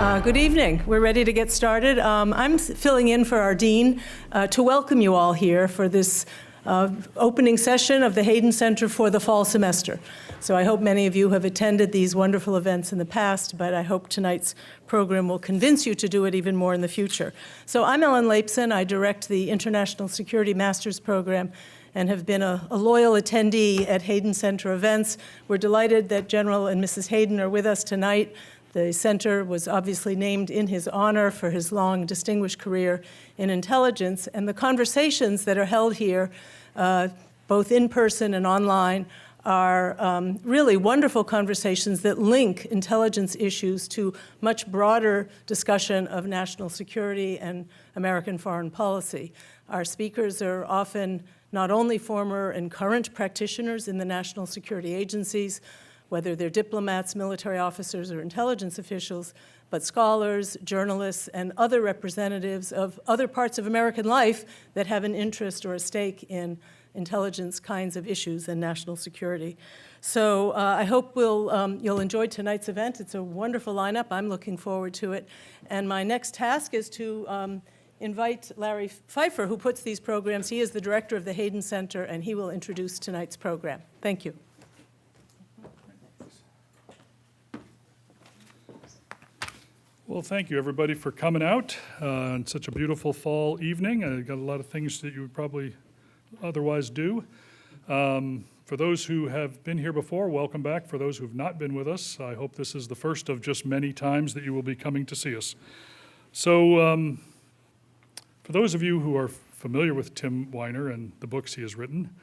Good evening. We're ready to get started. I'm filling in for our dean to welcome you all here for this opening session of the Hayden Center for the fall semester. So I hope many of you have attended these wonderful events in the past, but I hope tonight's program will convince you to do it even more in the future. So I'm Ellen Lapson. I direct the International Security Master's Program and have been a loyal attendee at Hayden Center events. We're delighted that General and Mrs. Hayden are with us tonight. The center was obviously named in his honor for his long, distinguished career in intelligence, and the conversations that are held here, both in person and online, are really wonderful conversations that link intelligence issues to much broader discussion of national security and American foreign policy. Our speakers are often not only former and current practitioners in the national security agencies, whether they're diplomats, military officers, or intelligence officials, but scholars, journalists, and other representatives of other parts of American life that have an interest or a stake in intelligence kinds of issues and national security. So I hope you'll enjoy tonight's event. It's a wonderful lineup. I'm looking forward to it. And my next task is to invite Larry Pfeiffer, who puts these programs. He is the director of the Hayden Center, and he will introduce tonight's program. Thank you. Well, thank you, everybody, for coming out on such a beautiful fall evening. I got a lot of things that you would probably otherwise do. For those who have been here before, welcome back. For those who have not been with us, I hope this is the first of just many times that you will be coming to see us. So for those of you who are familiar with Tim Weiner and the books he has written,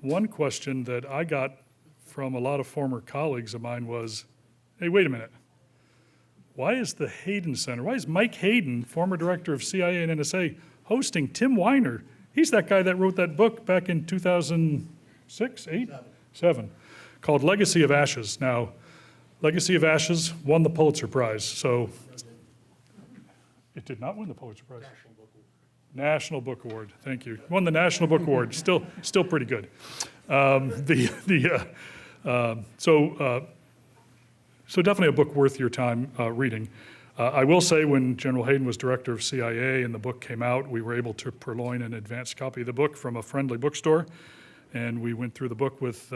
one question that I got from a lot of former colleagues of mine was, hey, wait a minute. Why is the Hayden Center, why is Mike Hayden, former director of CIA and NSA, hosting Tim Weiner? He's that guy that wrote that book back in 2006, 8? 7, called Legacy of Ashes. Now, Legacy of Ashes won the Pulitzer Prize, so it did not win the Pulitzer Prize. National Book Award, thank you. Won the National Book Award, still pretty good. So definitely a book worth your time reading. I will say when General Hayden was director of CIA and the book came out, we were able to purloin an advanced copy of the book from a friendly bookstore. And we went through the book with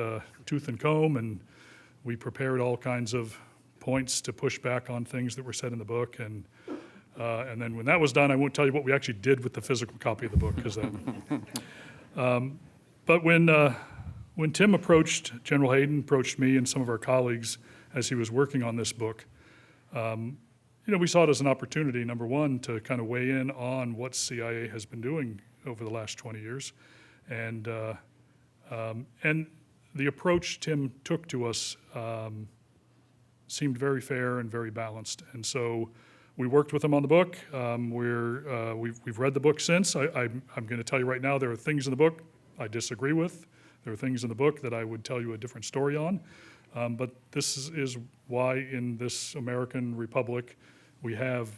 tooth and comb, and we prepared all kinds of points to push back on things that were said in the book. And then when that was done, I won't tell you what we actually did with the physical copy of the book. But when Tim approached, General Hayden approached me and some of our colleagues as he was working on this book, we saw it as an opportunity, number one, to kind of weigh in on what CIA has been doing over the last 20 years. And the approach Tim took to us seemed very fair and very balanced. And so we worked with him on the book. We've read the book since. I'm going to tell you right now, there are things in the book I disagree with. There are things in the book that I would tell you a different story on. But this is why in this American republic we have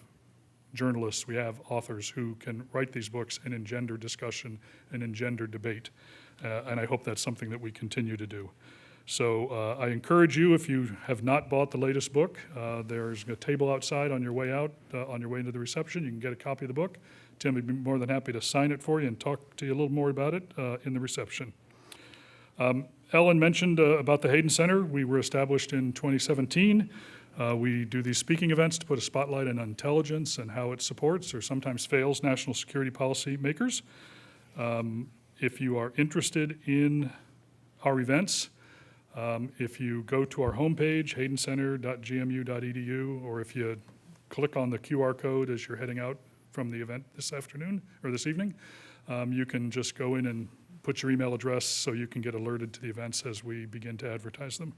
journalists, we have authors who can write these books and engender discussion and engender debate. And I hope that's something that we continue to do. So I encourage you, if you have not bought the latest book, there's a table outside on your way out, on your way into the reception. You can get a copy of the book. Tim would be more than happy to sign it for you and talk to you a little more about it in the reception. Ellen mentioned about the Hayden Center. We were established in 2017. We do these speaking events to put a spotlight on intelligence and how it supports or sometimes fails national security policy makers. If you are interested in our events, if you go to our homepage, haydencenter.gmu.edu, or if you click on the QR code as you're heading out from the event this afternoon or this evening, you can just go in and put your email address so you can get alerted to the events as we begin to advertise them.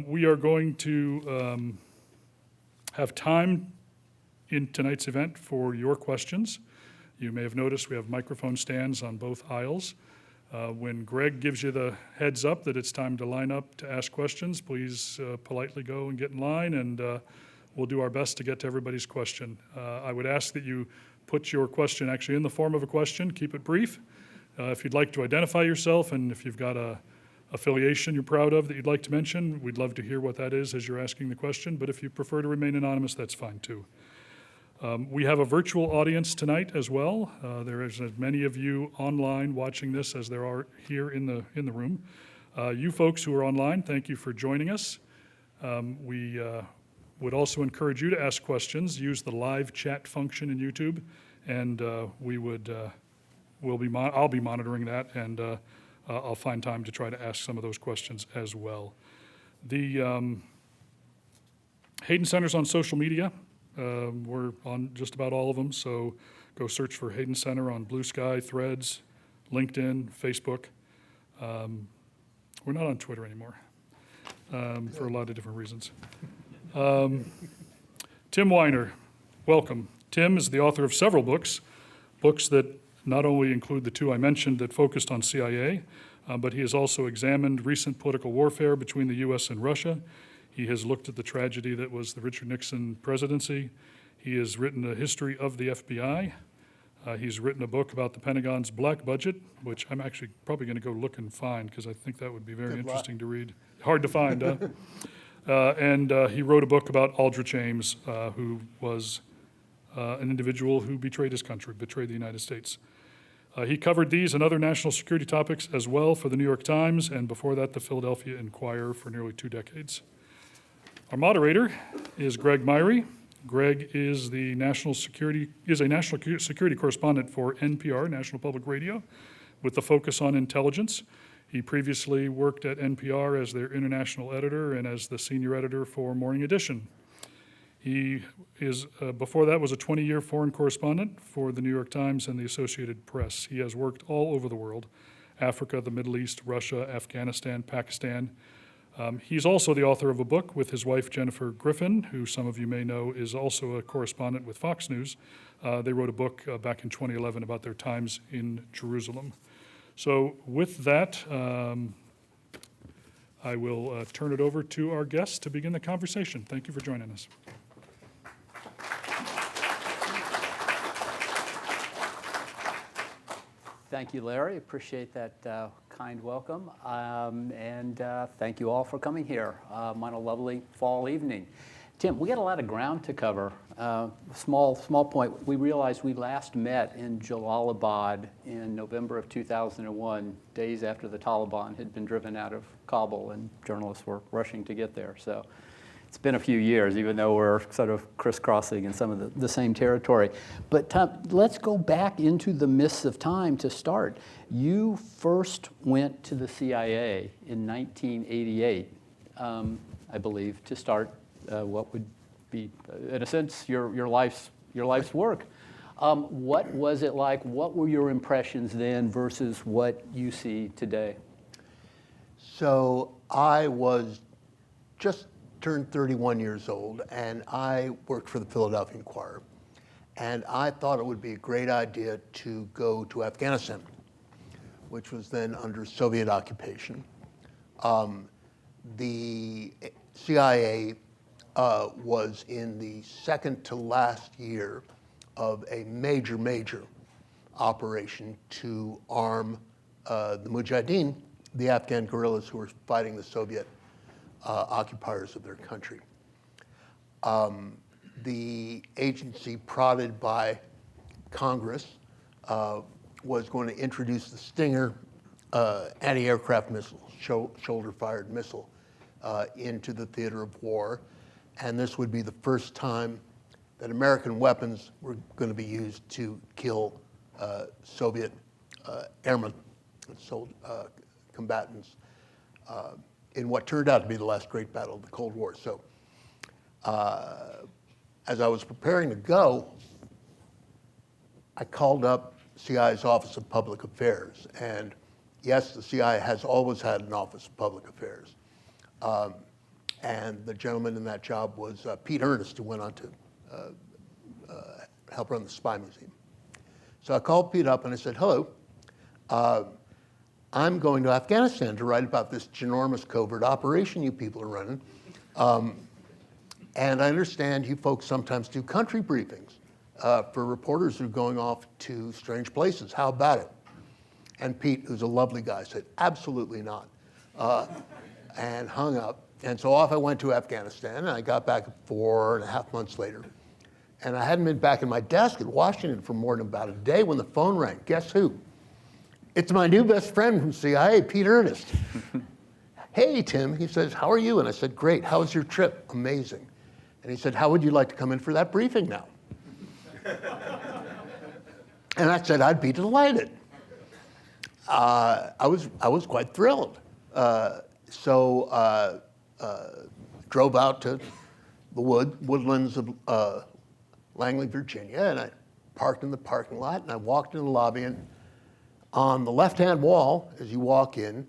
We are going to have time in tonight's event for your questions. You may have noticed we have microphone stands on both aisles. When Greg gives you the heads up that it's time to line up to ask questions, please politely go and get in line, and we'll do our best to get to everybody's question. I would ask that you put your question actually in the form of a question, keep it brief. If you'd like to identify yourself, and if you've got a affiliation you're proud of that you'd like to mention, we'd love to hear what that is as you're asking the question, but if you prefer to remain anonymous, that's fine too. We have a virtual audience tonight as well. There is as many of you online watching this as there are here in the room. You folks who are online, thank you for joining us. We would also encourage you to ask questions. Use the live chat function in YouTube, and I'll be monitoring that, and I'll find time to try to ask some of those questions as well. The Hayden Center's on social media. We're on just about all of them, so go search for Hayden Center on Blue Sky, Threads, LinkedIn, Facebook. We're not on Twitter anymore for a lot of different reasons. Tim Weiner, welcome. Tim is the author of several books that not only include the two I mentioned that focused on CIA, but he has also examined recent political warfare between the U.S. and Russia. He has looked at the tragedy that was the Richard Nixon presidency. He has written a history of the FBI. He's written a book about the Pentagon's black budget, which I'm actually probably going to go look and find because I think that would be very interesting to read. Hard to find, huh? And he wrote a book about Aldrich Ames, who was an individual who betrayed his country, betrayed the United States. He covered these and other national security topics as well for the New York Times, and before that, the Philadelphia Inquirer for nearly 2 decades. Our moderator is Greg Myre. Greg is a national security correspondent for NPR, National Public Radio, with the focus on intelligence. He previously worked at NPR as their international editor and as the senior editor for Morning Edition. He is, before that, was a 20-year foreign correspondent for the New York Times and the Associated Press. He has worked all over the world, Africa, the Middle East, Russia, Afghanistan, Pakistan. He's also the author of a book with his wife, Jennifer Griffin, who some of you may know is also a correspondent with Fox News. They wrote a book back in 2011 about their times in Jerusalem. So with that, I will turn it over to our guests to begin the conversation. Thank you for joining us. Thank you, Larry. Appreciate that kind welcome. And thank you all for coming here on a lovely fall evening. Tim, we got a lot of ground to cover. Small point. We realized we last met in Jalalabad in November of 2001, days after the Taliban had been driven out of Kabul, and journalists were rushing to get there. So it's been a few years, even though we're sort of crisscrossing in some of the same territory. But Tom, let's go back into the mists of time to start. You first went to the CIA in 1988, I believe, to start what would be, in a sense, your life's work. What was it like? What were your impressions then versus what you see today? So I was just turned 31 years old, and I worked for the Philadelphia Inquirer. And I thought it would be a great idea to go to Afghanistan, which was then under Soviet occupation. The CIA was in the second to last year of a major operation to arm the Mujahideen, the Afghan guerrillas who were fighting the Soviet occupiers of their country. The agency, prodded by Congress, was going to introduce the Stinger anti-aircraft missile, shoulder-fired missile, into the theater of war. And this would be the first time that American weapons were going to be used to kill Soviet airmen, combatants, in what turned out to be the last great battle of the Cold War. So as I was preparing to go, I called up CIA's Office of Public Affairs. And yes, the CIA has always had an Office of Public Affairs. And the gentleman in that job was Pete Ernest, who went on to help run the Spy Museum. So I called Pete up and I said, hello, I'm going to Afghanistan to write about this ginormous covert operation you people are running. And I understand you folks sometimes do country briefings for reporters who are going off to strange places. How about it? And Pete, who's a lovely guy, said, absolutely not. and hung up. And so off I went to Afghanistan, and I got back 4.5 months later. And I hadn't been back at my desk at Washington for more than about a day when the phone rang. Guess who? It's my new best friend from CIA, Pete Ernest. Hey, Tim, he says, how are you? And I said, great. How was your trip? Amazing. And he said, how would you like to come in for that briefing now? And I said, I'd be delighted. I was quite thrilled. So drove out to the woodlands of Langley, Virginia, and I parked in the parking lot, and I walked in the lobby, and on the left-hand wall, as you walk in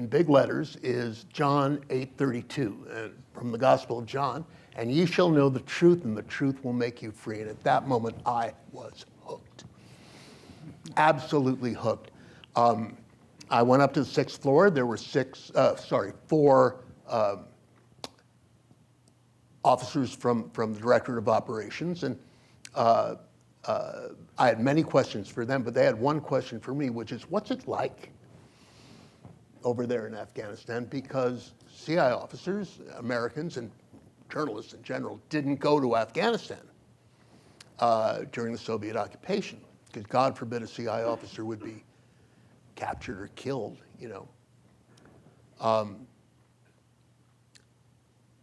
big letters, is John 8:32, from the Gospel of John, and ye shall know the truth, and the truth will make you free. And at that moment, I was hooked, absolutely hooked. I went up to the 6th floor. There were four officers from the Directorate of Operations, and I had many questions for them, but they had one question for me, which is, what's it like over there in Afghanistan? Because CIA officers, Americans, and journalists in general didn't go to Afghanistan during the Soviet occupation, because God forbid a CIA officer would be captured or killed, you know.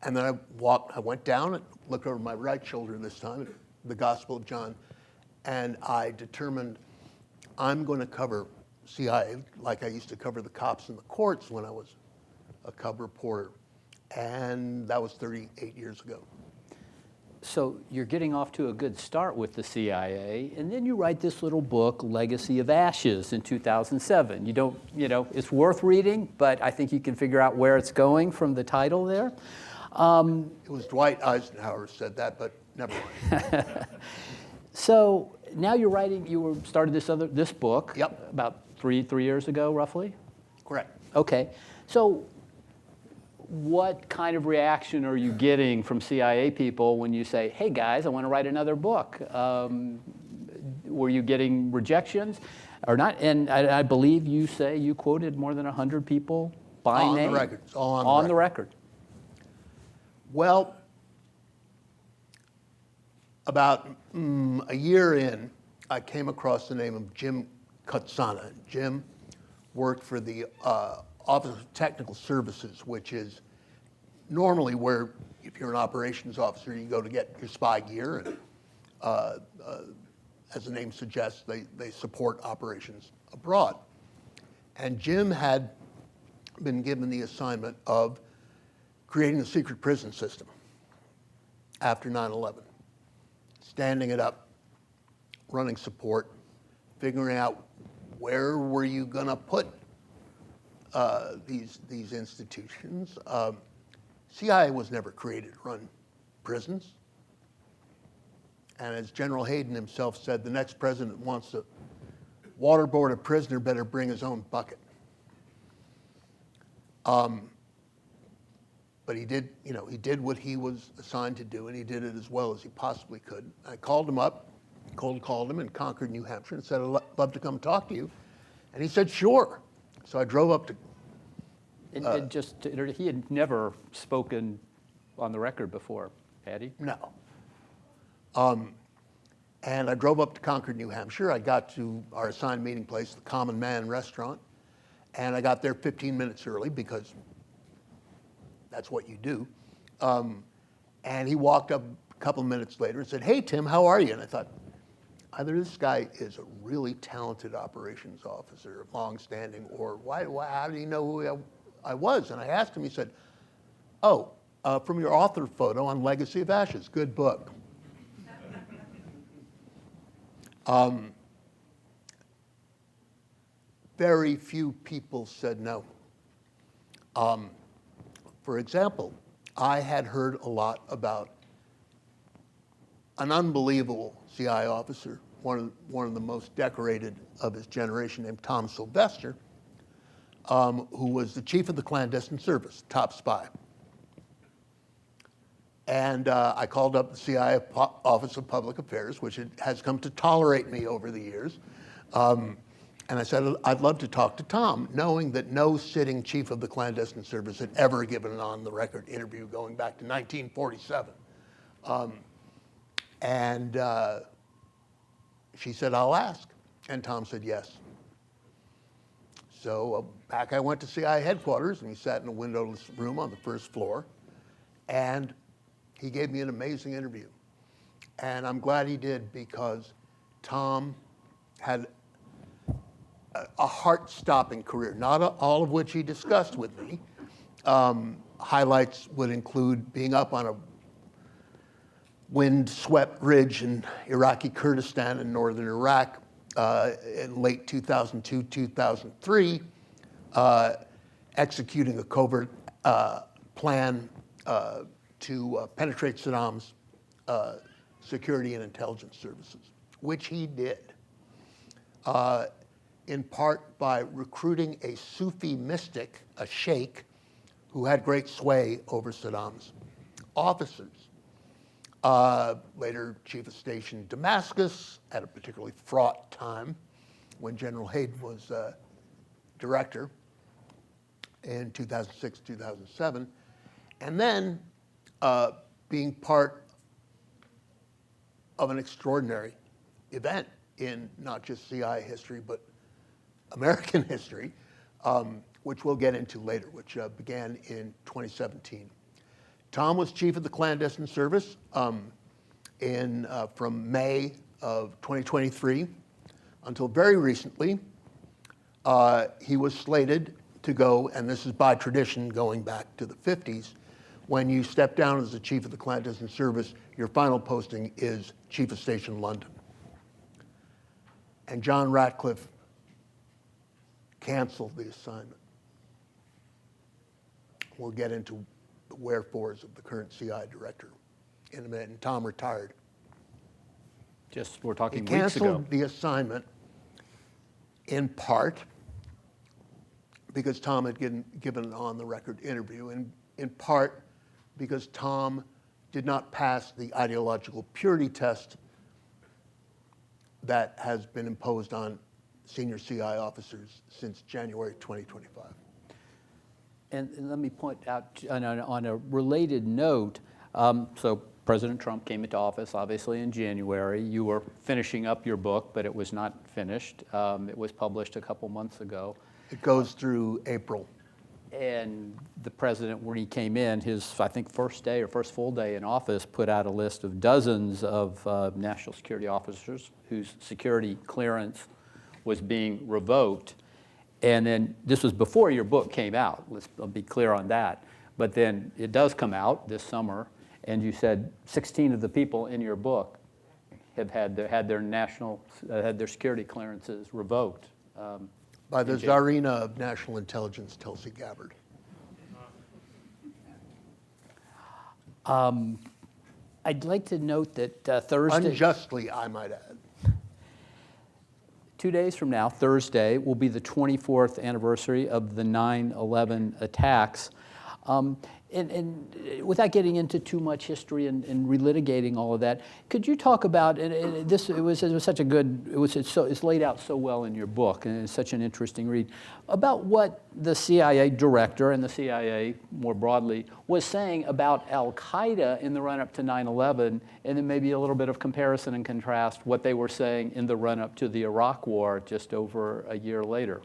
And then I went down and looked over my right shoulder this time at the Gospel of John, and I determined I'm going to cover CIA like I used to cover the cops in the courts when I was a cub reporter. And that was 38 years ago. So you're getting off to a good start with the CIA, and then you write this little book, Legacy of Ashes, in 2007. It's worth reading, but I think you can figure out where it's going from the title there. It was Dwight Eisenhower said that, but never mind. So now you're writing. Started this book. Yep. About three years ago, roughly. Correct. Okay. So what kind of reaction are you getting from CIA people when you say, "Hey guys, I want to write another book"? Were you getting rejections, or not? And I believe you say you quoted more than 100 people by name. On the record. It's all on the record. Well, about a year in, I came across the name of Jim Kutsana. Jim worked for the Office of Technical Services, which is normally where, if you're an operations officer, you go to get your spy gear. And as the name suggests, they support operations abroad. And Jim had been given the assignment of creating a secret prison system after 9/11, standing it up, running support, figuring out where were you going to put these institutions. CIA was never created to run prisons. And as General Hayden himself said, the next president wants to waterboard a prisoner better bring his own bucket. But he did what he was assigned to do, and he did it as well as he possibly could. I called him up, cold called him in Concord, New Hampshire, and said, I'd love to come talk to you. And he said, sure. So I drove up to... he had never spoken on the record before, had he? No. And I drove up to Concord, New Hampshire. I got to our assigned meeting place, the Common Man restaurant, and I got there 15 minutes early because that's what you do. And he walked up a couple of minutes later and said, hey, Tim, how are you? And I thought, either this guy is a really talented operations officer, long-standing, or how do you know who I was? And I asked him, he said, from your author photo on Legacy of Ashes, good book. Very few people said no. For example, I had heard a lot about an unbelievable CIA officer, one of the most decorated of his generation, named Tom Sylvester, who was the chief of the clandestine service, top spy. And I called up the CIA Office of Public Affairs, which has come to tolerate me over the years. And I said, I'd love to talk to Tom, knowing that no sitting chief of the clandestine service had ever given an on-the-record interview going back to 1947. She said, I'll ask. And Tom said yes. So back I went to CIA headquarters, and we sat in a windowless room on the first floor. And he gave me an amazing interview. And I'm glad he did, because Tom had a heart-stopping career, not all of which he discussed with me. Highlights would include being up on a wind-swept ridge in Iraqi Kurdistan in northern Iraq in late 2002, 2003, executing a covert plan to penetrate Saddam's security and intelligence services, which he did. In part by recruiting a Sufi mystic, a sheikh, who had great sway over Saddam's officers. Later chief of station in Damascus at a particularly fraught time when General Hayden was director in 2006, 2007. And then being part of an extraordinary event in not just CIA history, but American history, which we'll get into later, which began in 2017. Tom was chief of the clandestine service from May of 2023 until very recently. He was slated to go, and this is by tradition going back to the 50s, when you step down as the chief of the clandestine service, your final posting is Chief of Station London. And John Ratcliffe canceled the assignment. We'll get into the wherefores of the current CI director in a minute, and Tom retired. Just, we're talking He weeks ago. canceled the assignment in part because Tom had given an on-the-record interview, and in part because Tom did not pass the ideological purity test that has been imposed on senior CI officers since January 2025. And let me point out, on a related note, so President Trump came into office, obviously, in January. You were finishing up your book, but it was not finished. It was published a couple months ago. It goes through April. And the president, when he came in, his, I think, first day or first full day in office, put out a list of dozens of national security officers whose security clearance was being revoked. And then this was before your book came out. I'll be clear on that. But then it does come out this summer, and you said 16 of the people in your book have had their security clearances revoked. By the Tsarina of National Intelligence, Tulsi Gabbard. I'd like to note that Thursday, Unjustly, I might add. 2 days from now, Thursday, will be the 24th anniversary of the 9/11 attacks. And without getting into too much history and relitigating all of that, could you talk about, and this, it was such a good, it's laid out so well in your book, and it's such an interesting read, about what the CIA director and the CIA more broadly was saying about al-Qa'ida in the run-up to 9/11, and then maybe a little bit of comparison and contrast what they were saying in the run-up to the Iraq War just over a year later.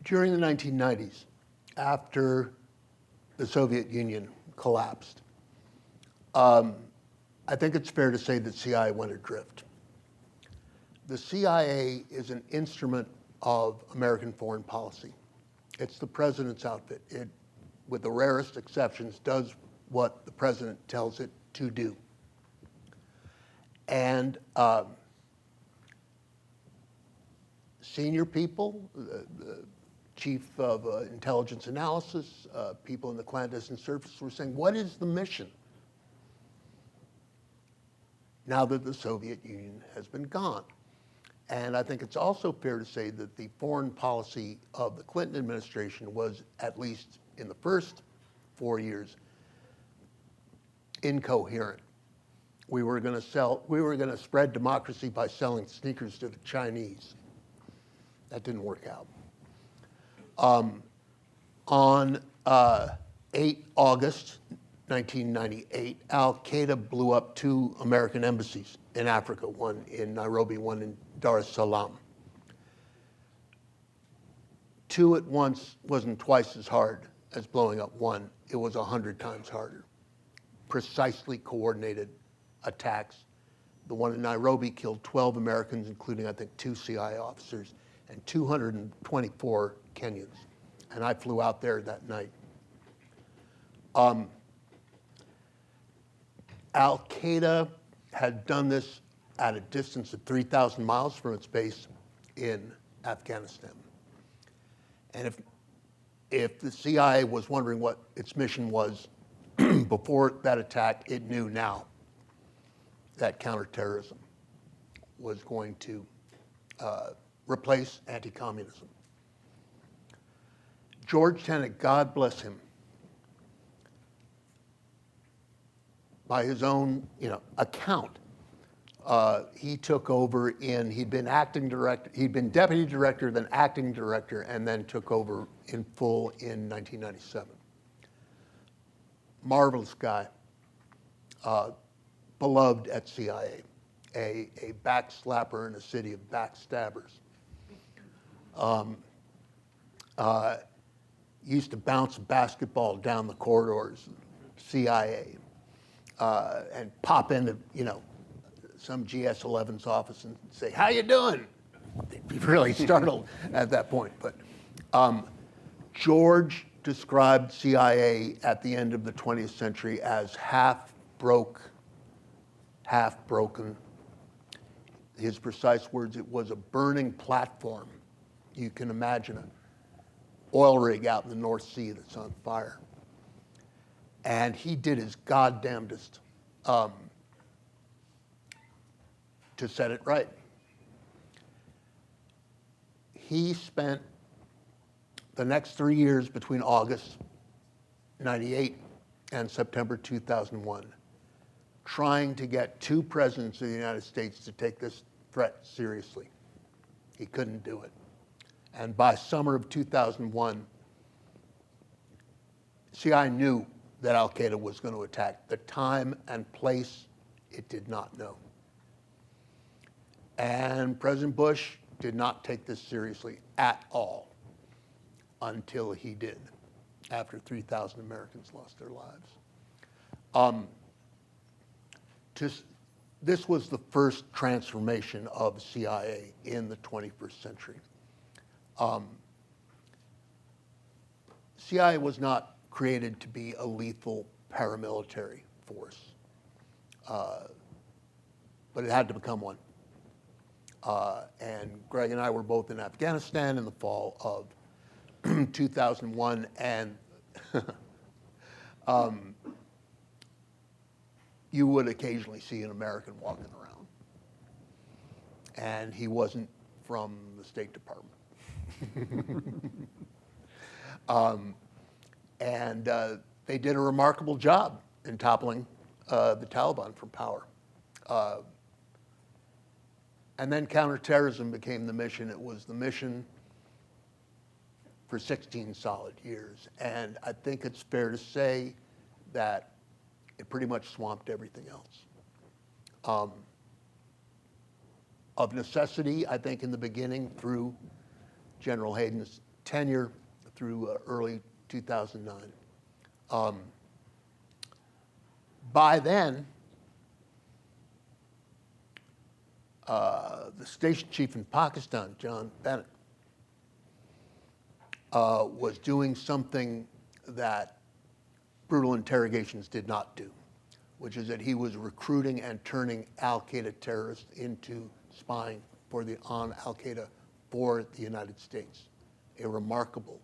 During the 1990s, after the Soviet Union collapsed, I think it's fair to say that CIA went adrift. The CIA is an instrument of American foreign policy. It's the president's outfit. It, with the rarest exceptions, does what the president tells it to do. And senior people, the chief of intelligence analysis, people in the clandestine service were saying, what is the mission now that the Soviet Union has been gone? And I think it's also fair to say that the foreign policy of the Clinton administration was, at least in the first 4 years, incoherent. we were going to spread democracy by selling sneakers to the Chinese. That didn't work out. On 8 August 1998, al-Qa'ida blew up 2 American embassies in Africa, one in Nairobi, one in Dar es Salaam. 2 at once wasn't twice as hard as blowing up 1. It was 100 times harder. Precisely coordinated attacks. The one in Nairobi killed 12 Americans, including, I think, 2 CIA officers, and 224 Kenyans. And I flew out there that night. Al-Qa'ida had done this at a distance of 3,000 miles from its base in Afghanistan. And if the CIA was wondering what its mission was before that attack, it knew now that counterterrorism was going to replace anti-communism. George Tenet, God bless him, by his own account, he took over he'd been deputy director, then acting director, and then took over in full in 1997. Marvelous guy, beloved at CIA, a backslapper in a city of backstabbers. Used to bounce a basketball down the corridors, CIA, and pop into some GS-11's office and say, "How you doing?" They'd be really startled at that point. But George described CIA at the end of the 20th century as half broke, half broken. His precise words, it was a burning platform. You can imagine an oil rig out in the North Sea that's on fire. And he did his goddamnedest to set it right. He spent the next 3 years between August 98 and September 2001 trying to get 2 presidents of the United States to take this threat seriously. He couldn't do it. And by summer of 2001, CIA knew that al-Qa'ida was going to attack. The time and place, it did not know. And President Bush did not take this seriously at all until he did, after 3,000 Americans lost their lives. This was the first transformation of CIA in the 21st century. CIA was not created to be a lethal paramilitary force, but it had to become one. And Greg and I were both in Afghanistan in the fall of 2001, and you would occasionally see an American walking around. And he wasn't from the State Department. They did a remarkable job in toppling the Taliban from power. And then counterterrorism became the mission. It was the mission for 16 solid years. And I think it's fair to say that it pretty much swamped everything else. Of necessity, I think in the beginning, through General Hayden's tenure, through early 2009. By then, the station chief in Pakistan, John Bennett, was doing something that brutal interrogations did not do, which is that he was recruiting and turning al-Qa'ida terrorists into spying on al-Qa'ida for the United States. A remarkable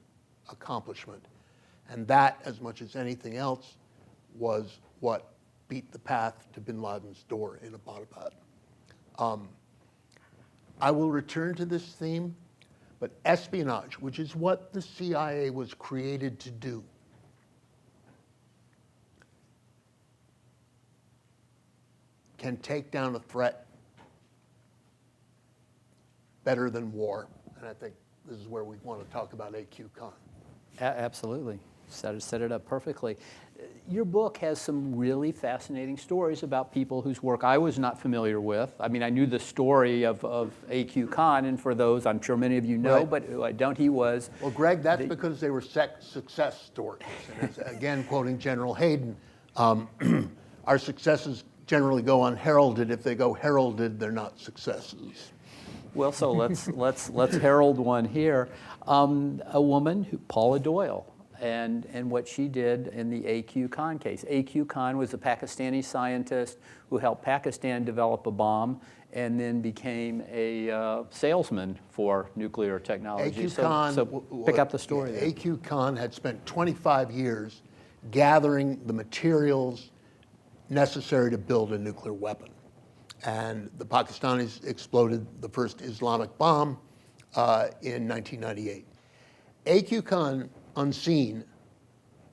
accomplishment. And that, as much as anything else, was what beat the path to bin Laden's door in Abbottabad. I will return to this theme, but espionage, which is what the CIA was created to do, can take down a threat better than war. And I think this is where we want to talk about AQ-Con. Absolutely. Set it up perfectly. Your book has some really fascinating stories about people whose work I was not familiar with. I mean, I knew the story of AQ-Con, and for those, I'm sure many of you know, Right. but who I don't, he was. Well, Greg, that's because they were success stories. And it's, again, quoting General Hayden, our successes generally go unheralded. If they go heralded, they're not successes. Well, so let's herald one here. A woman, Paula Doyle, and what she did in the AQ-Con case. AQ-Con was a Pakistani scientist who helped Pakistan develop a bomb and then became a salesman for nuclear technology. AQ-Con, so pick up the story there. AQ-Con had spent 25 years gathering the materials necessary to build a nuclear weapon. And the Pakistanis exploded the first Islamic bomb in 1998. AQ-Con, unseen,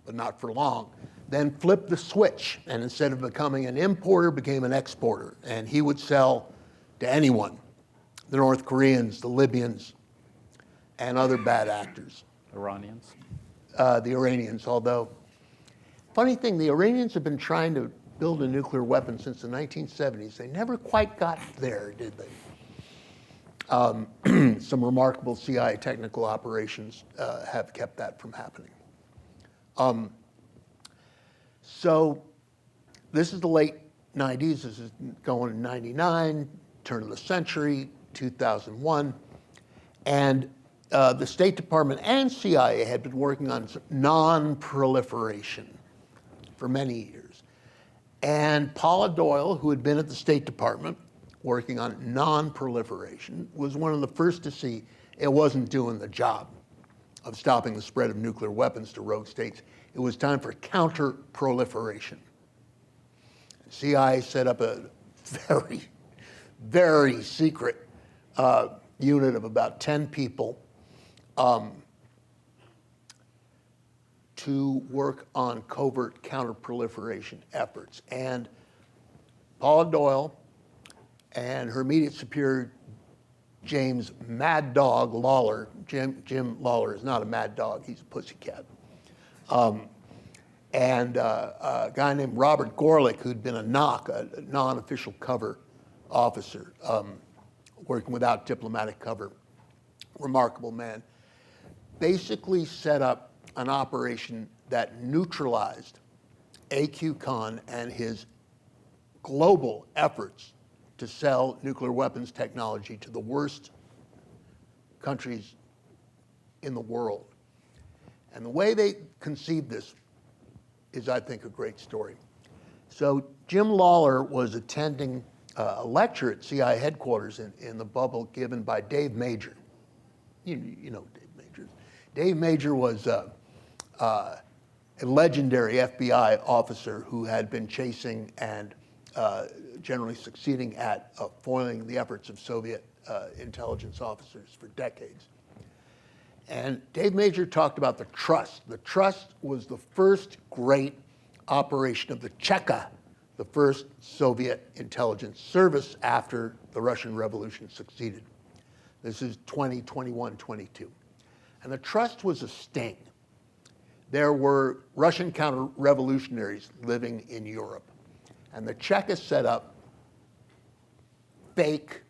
but not for long, then flipped the switch, and instead of becoming an importer, became an exporter. And he would sell to anyone, the North Koreans, the Libyans, and other bad actors. Iranians. The Iranians, although, funny thing, the Iranians have been trying to build a nuclear weapon since the 1970s. They never quite got there, did they? Some remarkable CIA technical operations have kept that from happening. So this is the late 90s. This is going in 99, turn of the century, 2001. And the State Department and CIA had been working on non-proliferation for many years. And Paula Doyle, who had been at the State Department working on non-proliferation, was one of the first to see it wasn't doing the job of stopping the spread of nuclear weapons to rogue states. It was time for counter-proliferation. CIA set up a very, very secret unit of about 10 people to work on covert counter-proliferation efforts. And Paula Doyle and her immediate superior, James Mad Dog Lawler. Jim Lawler is not a mad dog, he's a pussycat. And a guy named Robert Gorlick, who'd been a NOC, a non-official cover officer, working without diplomatic cover, remarkable man, basically set up an operation that neutralized AQ-Con and his global efforts to sell nuclear weapons technology to the worst countries in the world. And the way they conceived this is, I think, a great story. So Jim Lawler was attending a lecture at CIA headquarters in the bubble given by Dave Major. You know Dave Major. Dave Major was a legendary FBI officer who had been chasing and generally succeeding at foiling the efforts of Soviet intelligence officers for decades. And Dave Major talked about the Trust. The Trust was the first great operation of the Cheka, the first Soviet intelligence service after the Russian Revolution succeeded. This is 2021, 22. And the Trust was a sting. There were Russian counter-revolutionaries living in Europe. And the Cheka set up fake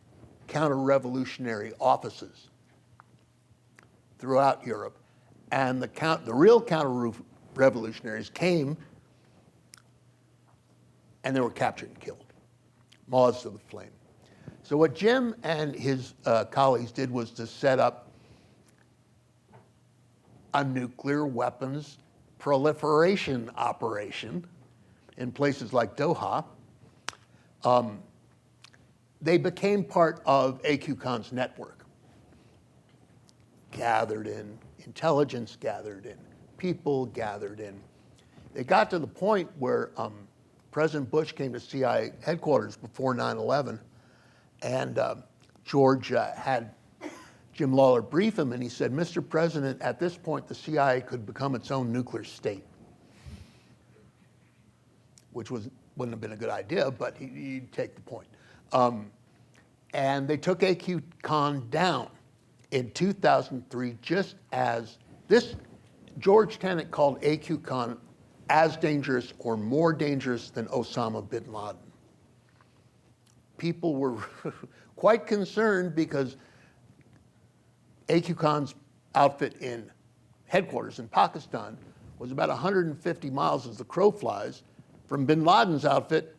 counter-revolutionary offices throughout Europe. And the real counter-revolutionaries came and they were captured and killed, moths to the flame. So what Jim and his colleagues did was to set up a nuclear weapons proliferation operation in places like Doha. They became part of AQ-Con's network. Gathered in intelligence, gathered in people, gathered in. They got to the point where President Bush came to CIA headquarters before 9/11, and George had Jim Lawler brief him, and he said, "Mr. President, at this point, the CIA could become its own nuclear state," which was wouldn't have been a good idea, but he'd take the point. And they took A.Q. Khan down in 2003, just as this, George Tenet called A.Q. Khan as dangerous or more dangerous than Osama bin Laden. People were quite concerned because A.Q. Khan's outfit in headquarters in Pakistan was about 150 miles as the crow flies from bin Laden's outfit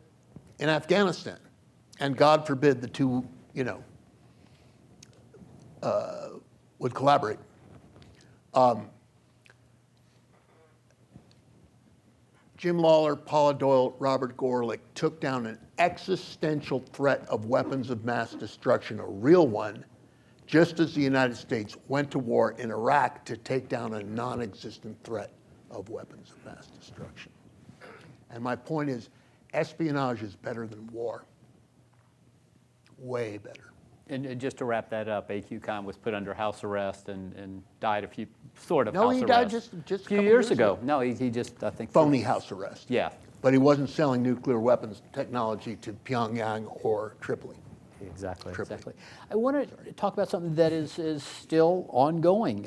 in Afghanistan. And God forbid the two, would collaborate. Jim Lawler, Paula Doyle, Robert Gorelick took down an existential threat of weapons of mass destruction, a real one, just as the United States went to war in Iraq to take down a non-existent threat of weapons of mass destruction. And my point is, espionage is better than war. Way better. And just to wrap that up, A.Q. Khan was put under house arrest and died a few, sort of No, house he arrest. died just a few couple years years ago. ago. No, he just, I think. Phony house arrest. Yeah. But he wasn't selling nuclear weapons technology to Pyongyang or Tripoli. Exactly, Tripoli. exactly. I want to talk about something that is still ongoing,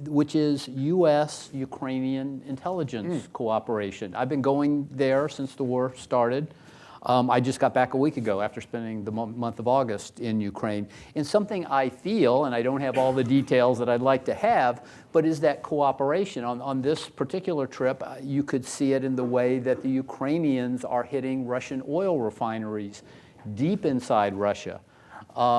which is U.S.-Ukrainian intelligence cooperation. I've been going there since the war started. I just got back a week ago after spending the month of August in Ukraine. And something I feel, and I don't have all the details that I'd like to have, but is that cooperation. On this particular trip, you could see it in the way that the Ukrainians are hitting Russian oil refineries deep inside Russia.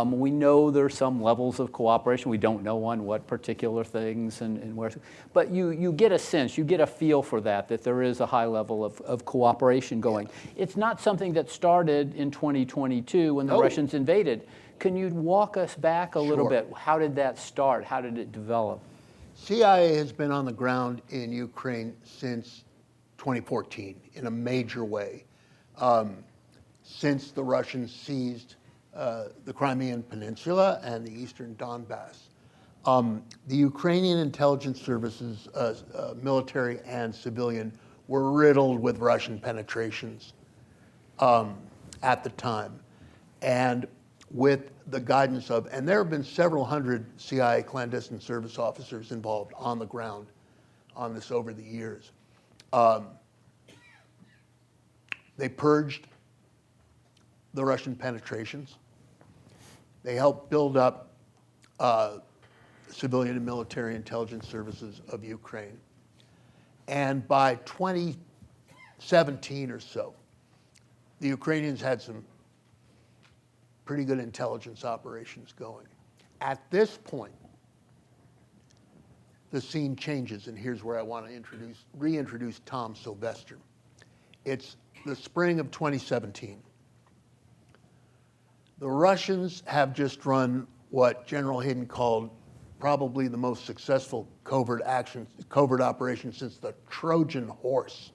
We know there's some levels of cooperation. We don't know on what particular things and where, but you get a sense, you get a feel for that there is a high level of cooperation going. It's not something that started in 2022 when the Russians invaded. Can you walk us back a little bit? How did that start? How did it develop? CIA has been on the ground in Ukraine since 2014 in a major way. Since the Russians seized the Crimean Peninsula and the eastern Donbass. The Ukrainian intelligence services, military and civilian, were riddled with Russian penetrations at the time. And with the guidance of, and there have been several hundred CIA clandestine service officers involved on the ground on this over the years. They purged the Russian penetrations. They helped build up civilian and military intelligence services of Ukraine. And by 2017 or so, the Ukrainians had some pretty good intelligence operations going. At this point, the scene changes, and here's where I want to reintroduce Tom Sylvester. It's the spring of 2017. The Russians have just run what General Hayden called probably the most successful covert operation since the Trojan horse.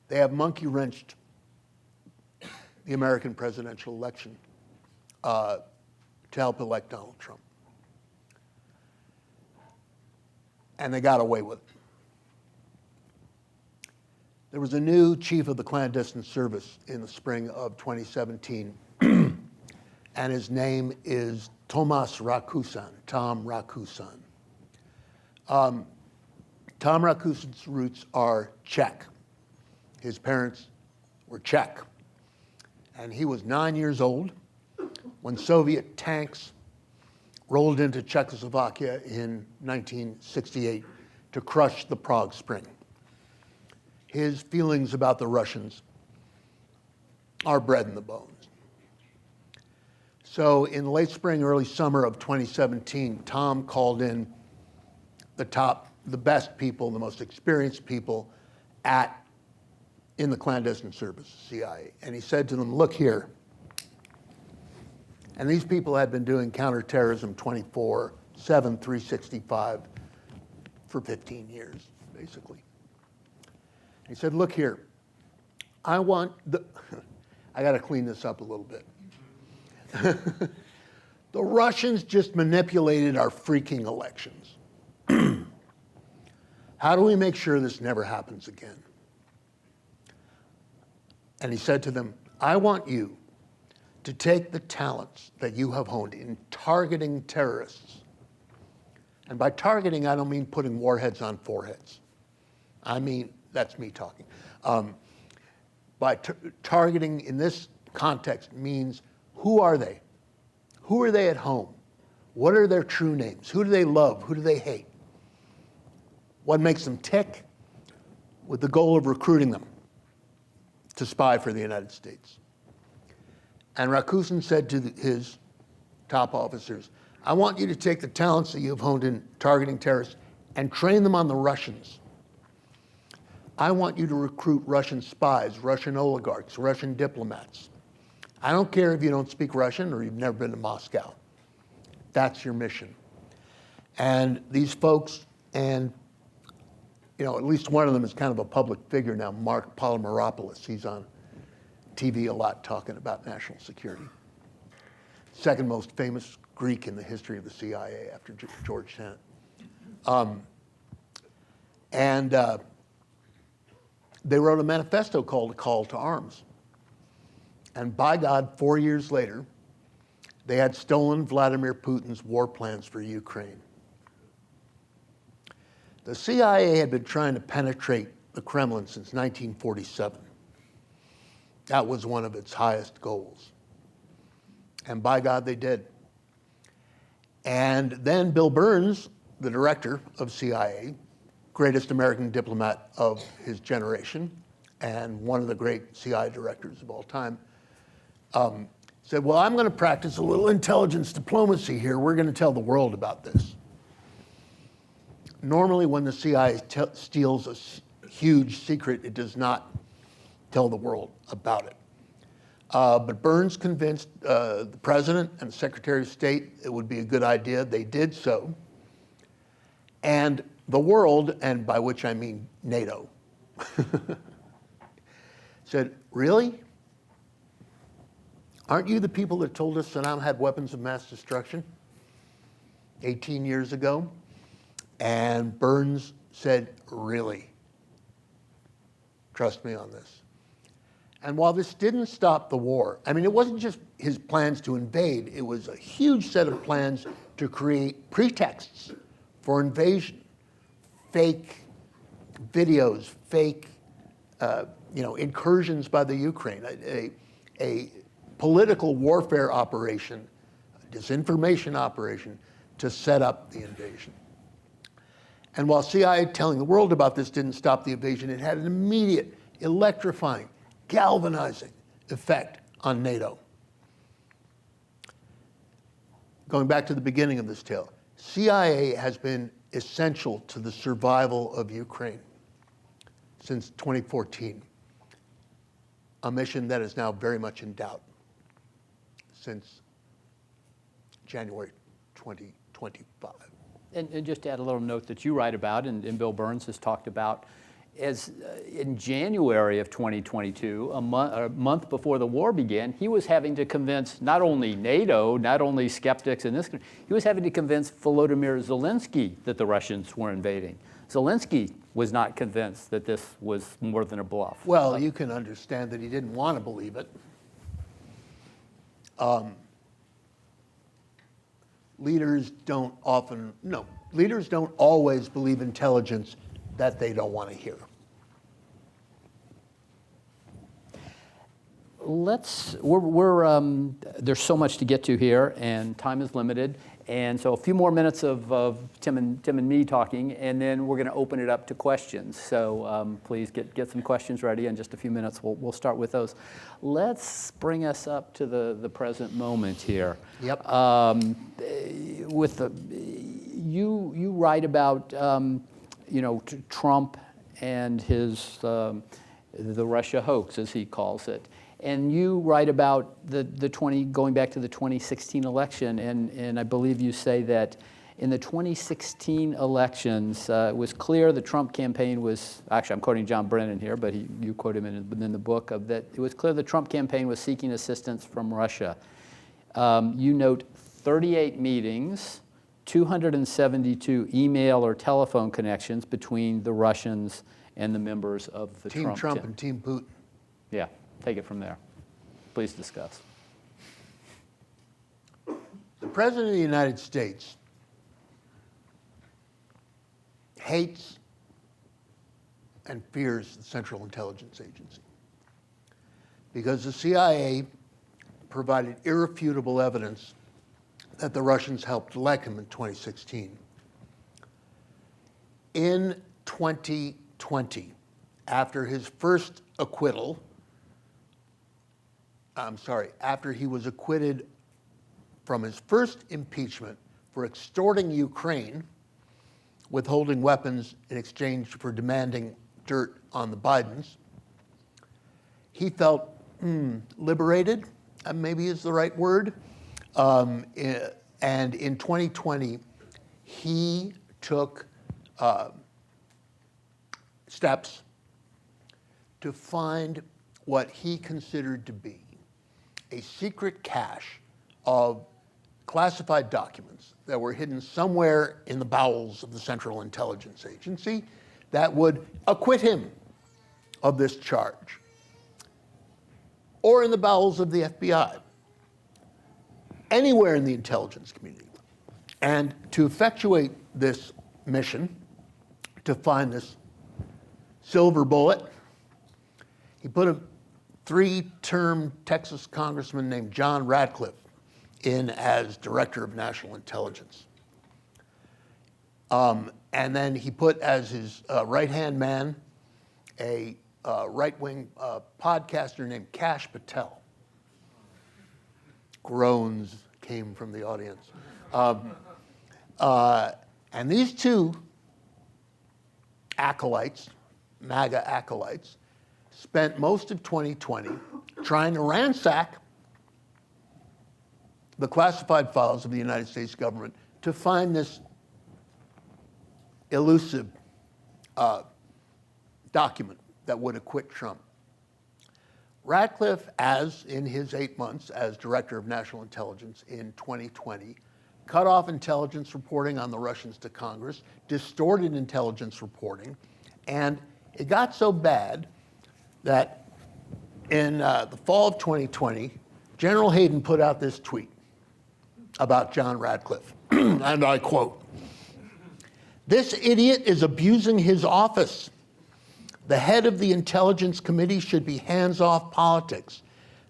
They have monkey-wrenched the American presidential election to help elect Donald Trump. And they got away with it. There was a new chief of the clandestine service in the spring of 2017, and his name is Tomas Rakusan, Tom Rakusan. Tom Rakusan's roots are Czech. His parents were Czech. And he was 9 years old when Soviet tanks rolled into Czechoslovakia in 1968 to crush the Prague Spring. His feelings about the Russians are bred in the bones. So in late spring, early summer of 2017, Tom called in the best people, the most experienced people in the clandestine service, CIA. And he said to them, look here. And these people had been doing counterterrorism 24/7, 365 for 15 years, basically. He said, look here, I got to clean this up a little bit. The Russians just manipulated our freaking elections. how do we make sure this never happens again? And he said to them, I want you to take the talents that you have honed in targeting terrorists. And by targeting, I don't mean putting warheads on foreheads. I mean, that's me talking. By targeting in this context means, who are they? Who are they at home? What are their true names? Who do they love? Who do they hate? What makes them tick? With the goal of recruiting them to spy for the United States. And Rakusin said to his top officers, I want you to take the talents that you've honed in targeting terrorists and train them on the Russians. I want you to recruit Russian spies, Russian oligarchs, Russian diplomats. I don't care if you don't speak Russian or you've never been to Moscow. That's your mission. And these folks, and at least one of them is kind of a public figure now, Mark Polymeropoulos. He's on TV a lot talking about national security. Second most famous Greek in the history of the CIA after George Tenet. They wrote a manifesto called A Call to Arms. And by God, 4 years later, they had stolen Vladimir Putin's war plans for Ukraine. The CIA had been trying to penetrate the Kremlin since 1947. That was one of its highest goals. And by God, they did. And then Bill Burns, the director of CIA, greatest American diplomat of his generation, and one of the great CIA directors of all time, said, well, I'm going to practice a little intelligence diplomacy here. We're going to tell the world about this. Normally, when the CIA steals a huge secret, it does not tell the world about it. But Burns convinced the president and the Secretary of State it would be a good idea. They did so. And the world, and by which I mean NATO, said, really? Aren't you the people that told us Saddam had weapons of mass destruction 18 years ago? And Burns said, really? Trust me on this. And while this didn't stop the war, I mean, it wasn't just his plans to invade, it was a huge set of plans to create pretexts for invasion. Fake videos, fake incursions by the Ukraine, a political warfare operation, a disinformation operation to set up the invasion. And while CIA telling the world about this didn't stop the invasion, it had an immediate, electrifying, galvanizing effect on NATO. Going back to the beginning of this tale, CIA has been essential to the survival of Ukraine since 2014, a mission that is now very much in doubt since January 2025. And just to add a little note that you write about, and Bill Burns has talked about, as in January of 2022, a month before the war began, he was having to convince not only NATO, not only skeptics in this country, he was having to convince Volodymyr Zelensky that the Russians were invading. Zelensky was not convinced that this was more than a bluff. Well, you can understand that he didn't want to believe it. Leaders don't always believe intelligence that they don't want to hear. There's so much to get to here, and time is limited. And so a few more minutes of Tim and me talking, and then we're going to open it up to questions. So please get some questions ready. In just a few minutes, we'll start with those. Let's bring us up to the present moment here. Yep. You write about Trump and his the Russia hoax, as he calls it. And you write about going back to the 2016 election, and I believe you say that in the 2016 elections, it was clear the Trump campaign was, actually I'm quoting John Brennan here, but you quote him in the book, that it was clear the Trump campaign was seeking assistance from Russia. You note 38 meetings 272 email or telephone connections between the Russians and the members of the Team Trump and Team Putin. Yeah, take it from there. Please discuss. The President of the United States hates and fears the Central Intelligence Agency because the CIA provided irrefutable evidence that the Russians helped elect him in 2016. In 2020, after his first acquittal, after he was acquitted from his first impeachment for extorting Ukraine, withholding weapons in exchange for demanding dirt on the Bidens, he felt liberated, maybe is the right word. And in 2020, he took steps to find what he considered to be a secret cache of classified documents that were hidden somewhere in the bowels of the Central Intelligence Agency that would acquit him of this charge, or in the bowels of the FBI, anywhere in the intelligence community. And to effectuate this mission, to find this silver bullet, he put a 3-term Texas congressman named John Ratcliffe in as Director of National Intelligence. And then he put as his right-hand man a right-wing podcaster named Kash Patel. Groans came from the audience. And these two acolytes, MAGA acolytes, spent most of 2020 trying to ransack the classified files of the United States government to find this elusive document that would acquit Trump. Ratcliffe, as in his 8 months as Director of National Intelligence in 2020, cut off intelligence reporting on the Russians to Congress, distorted intelligence reporting, and it got so bad that in the fall of 2020, General Hayden put out this tweet about John Ratcliffe, and I quote, "This idiot is abusing his office. The head of the Intelligence Committee should be hands-off politics.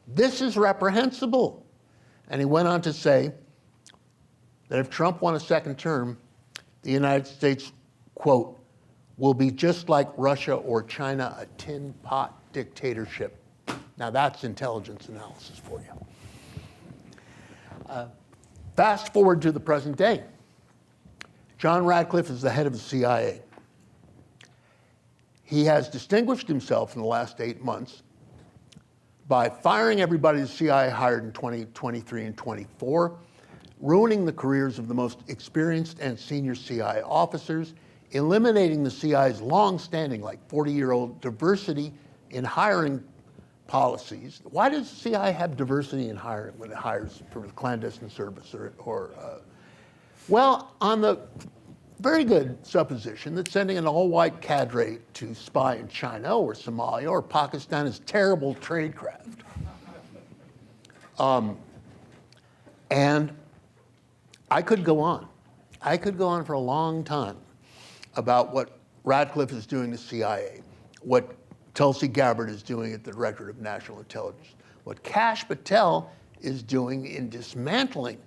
This is reprehensible." And he went on to say that if Trump won a second term, the United States, quote, "will be just like Russia or China, a tin pot dictatorship." Now that's intelligence analysis for you. Fast forward to the present day. John Ratcliffe is the head of the CIA. He has distinguished himself in the last 8 months by firing everybody the CIA hired in 2023 and 24, ruining the careers of the most experienced and senior CIA officers, eliminating the CIA's long-standing, like 40-year-old diversity in hiring policies. Why does the CIA have diversity in hiring when it hires for clandestine service well, on the very good supposition that sending an all-white cadre to spy in China or Somalia or Pakistan is terrible tradecraft. And I could go on. I could go on for a long time about what Ratcliffe is doing to CIA, what Tulsi Gabbard is doing at the Directorate of National Intelligence, what Kash Patel is doing in dismantling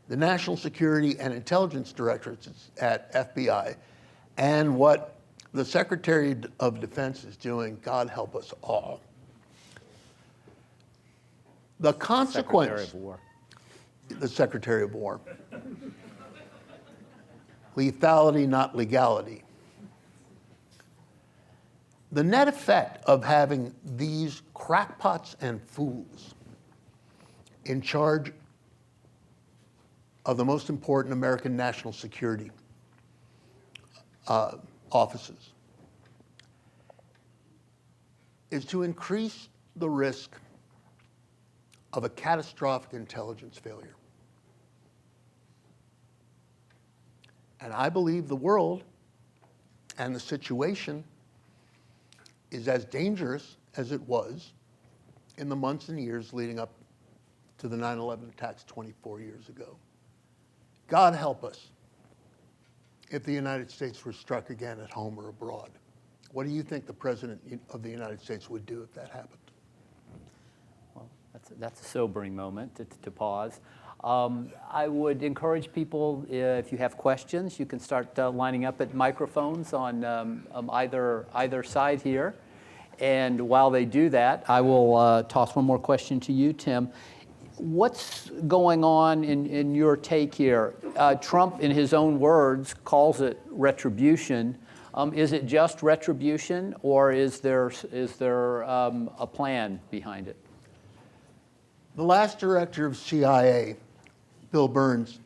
the National Security and Intelligence Directorates at FBI, and what the Secretary of Defense is doing, God help us all. The consequence... Secretary of War. The Secretary of War. Lethality, not legality. The net effect of having these crackpots and fools in charge of the most important American national security offices is to increase the risk of a catastrophic intelligence failure. And I believe the world and the situation is as dangerous as it was in the months and years leading up to the 9/11 attacks 24 years ago. God help us if the United States were struck again at home or abroad. What do you think the President of the United States would do if that happened? Well, that's a sobering moment to pause. I would encourage people, if you have questions, you can start lining up at microphones on either side here. And while they do that, I will toss one more question to you, Tim. What's going on in your take here? Trump, in his own words, calls it retribution. Is it just retribution, or is there a plan behind it? The last director of CIA, Bill Burns,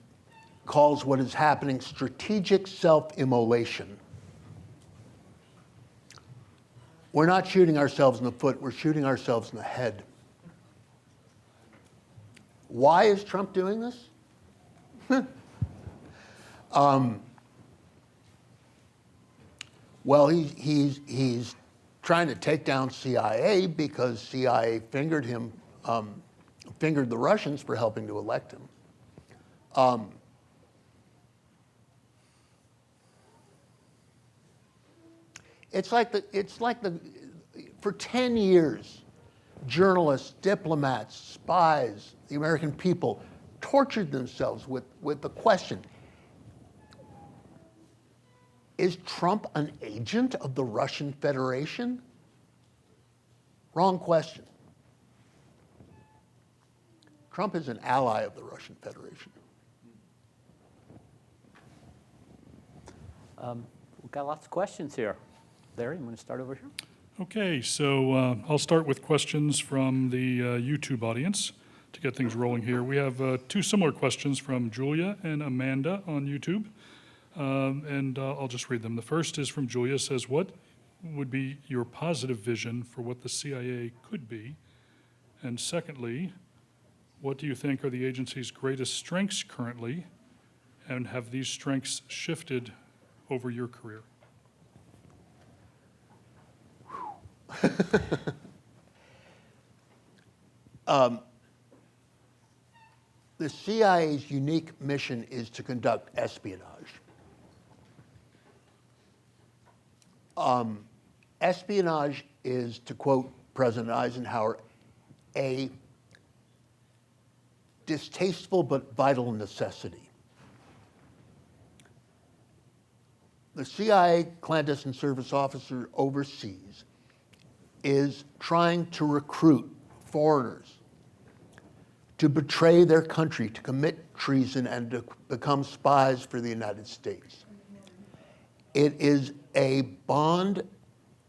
calls what is happening strategic self-immolation. We're not shooting ourselves in the foot, we're shooting ourselves in the head. Why is Trump doing this? Well, he's trying to take down CIA because CIA fingered the Russians for helping to elect him. For 10 years, journalists, diplomats, spies, the American people tortured themselves with the question, is Trump an agent of the Russian Federation? Wrong question. Trump is an ally of the Russian Federation. We've got lots of questions here. Larry, I'm going to start over here. Okay, so I'll start with questions from the YouTube audience to get things rolling here. We have two similar questions from Julia and Amanda on YouTube, and I'll just read them. The first is from Julia, says, what would be your positive vision for what the CIA could be? And secondly, what do you think are the agency's greatest strengths currently, and have these strengths shifted over your career? The CIA's unique mission is to conduct espionage. Espionage is, to quote President Eisenhower, a distasteful but vital necessity. The CIA clandestine service officer overseas is trying to recruit foreigners to betray their country, to commit treason, and to become spies for the United States. It is a bond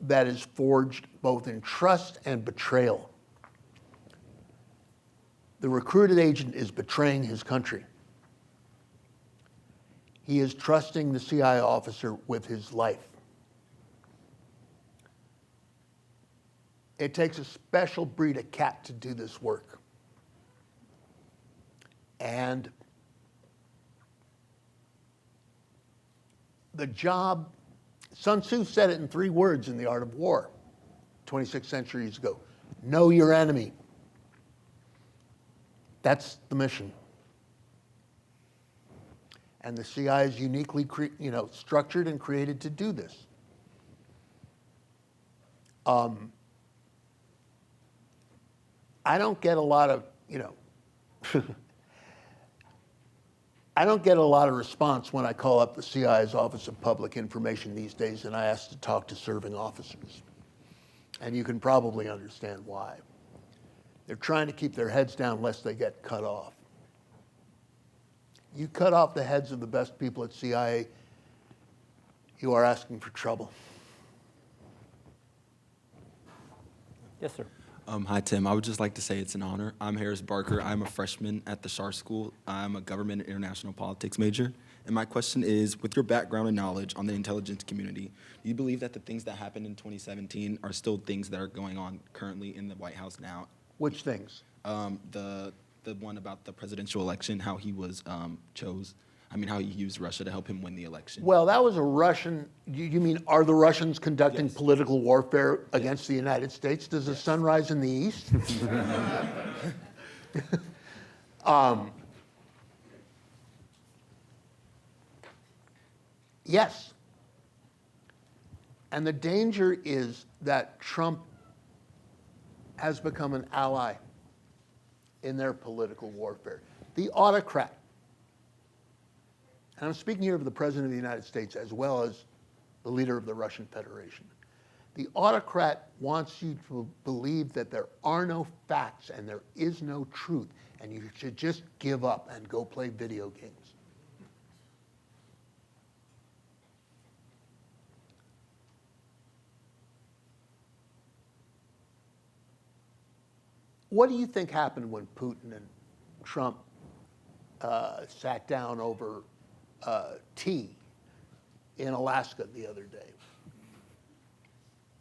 that is forged both in trust and betrayal. The recruited agent is betraying his country. He is trusting the CIA officer with his life. It takes a special breed of cat to do this work. And the job, Sun Tzu said it in 3 words in The Art of War, 26 centuries ago. Know your enemy. That's the mission. And the CIA is uniquely structured and created to do this. I don't get a lot of, I don't get a lot of response when I call up the CIA's Office of Public Information these days and I ask to talk to serving officers. And you can probably understand why. They're trying to keep their heads down lest they get cut off. You cut off the heads of the best people at CIA, you are asking for trouble. Yes, sir. Hi, Tim. I would just like to say it's an honor. I'm Harris Barker. I'm a freshman at the Schar School. I'm a government and international politics major. And my question is, with your background and knowledge on the intelligence community, do you believe that the things that happened in 2017 are still things that are going on currently in the White House now? Which things? The one about the presidential election, how he was chose. I mean, how he used Russia to help him win the election. Well, that was a Russian, you mean, are the Russians conducting Yes. political warfare against the United States? Does the sun rise in the east? Yes. And the danger is that Trump has become an ally in their political warfare. The autocrat, and I'm speaking here of the President of the United States as well as the leader of the Russian Federation. The autocrat wants you to believe that there are no facts and there is no truth, and you should just give up and go play video games. What do you think happened when Putin and Trump sat down over tea in Alaska the other day?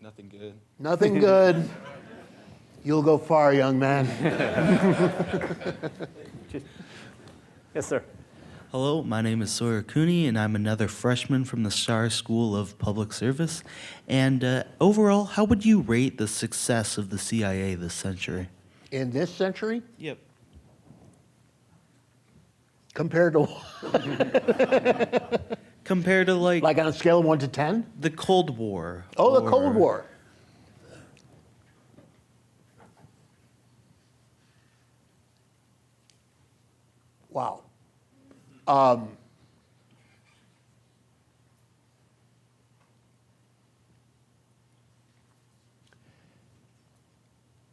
Nothing good. Nothing good. You'll go far, young man. Yes, sir. Hello, my name is Sawyer Cooney, and I'm another freshman from the Starr School of Public Service. And overall, how would you rate the success of the CIA this century? In this century, Yep. compared to Compared to like on a scale of 1 to 10? the Cold War. Oh, the or- Cold War. Wow.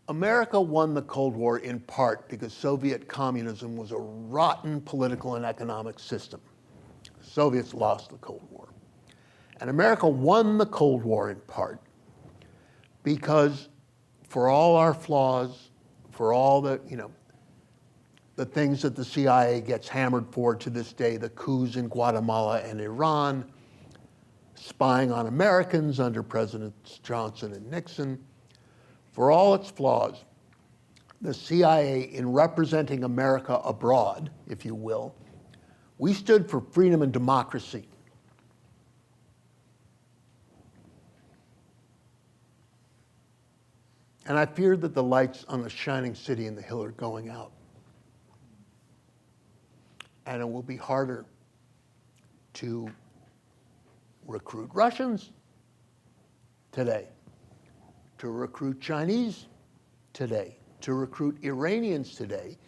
America won the Cold War in part because Soviet communism was a rotten political and economic system. Soviets lost the Cold War. And America won the Cold War in part because for all our flaws, for all the, the things that the CIA gets hammered for to this day, the coups in Guatemala and Iran, spying on Americans under Presidents Johnson and Nixon, for all its flaws, the CIA, in representing America abroad, if you will, we stood for freedom and democracy. And I fear that the lights on the shining city in the hill are going out. And it will be harder to recruit Russians today, to recruit Chinese today, to recruit Iranians today,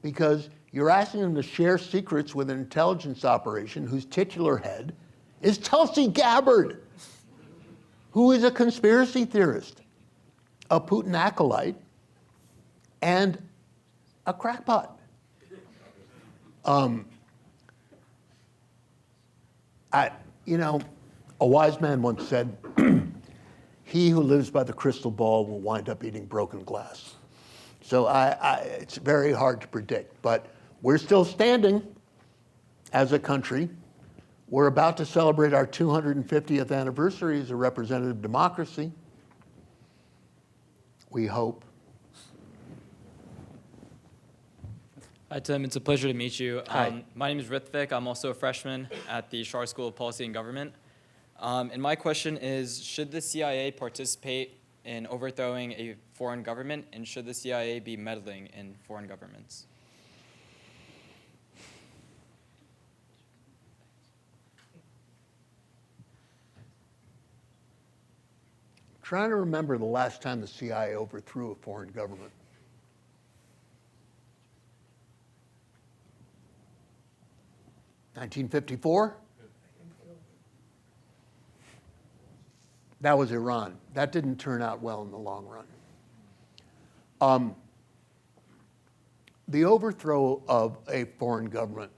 because you're asking them to share secrets with an intelligence operation whose titular head is Tulsi Gabbard, who is a conspiracy theorist, a Putin acolyte, and a crackpot. A wise man once said, he who lives by the crystal ball will wind up eating broken glass. So it's very hard to predict, but we're still standing as a country. We're about to celebrate our 250th anniversary as a representative democracy. We hope. Hi, Tim. It's a pleasure to meet you. Hi. My name is Rithvik. I'm also a freshman at the Starr School of Policy and Government. And my question is, should the CIA participate in overthrowing a foreign government, and should the CIA be meddling in foreign governments? Trying to remember the last time the CIA overthrew a foreign government. (1954) That was Iran. That didn't turn out well in the long run. The overthrow of a foreign government,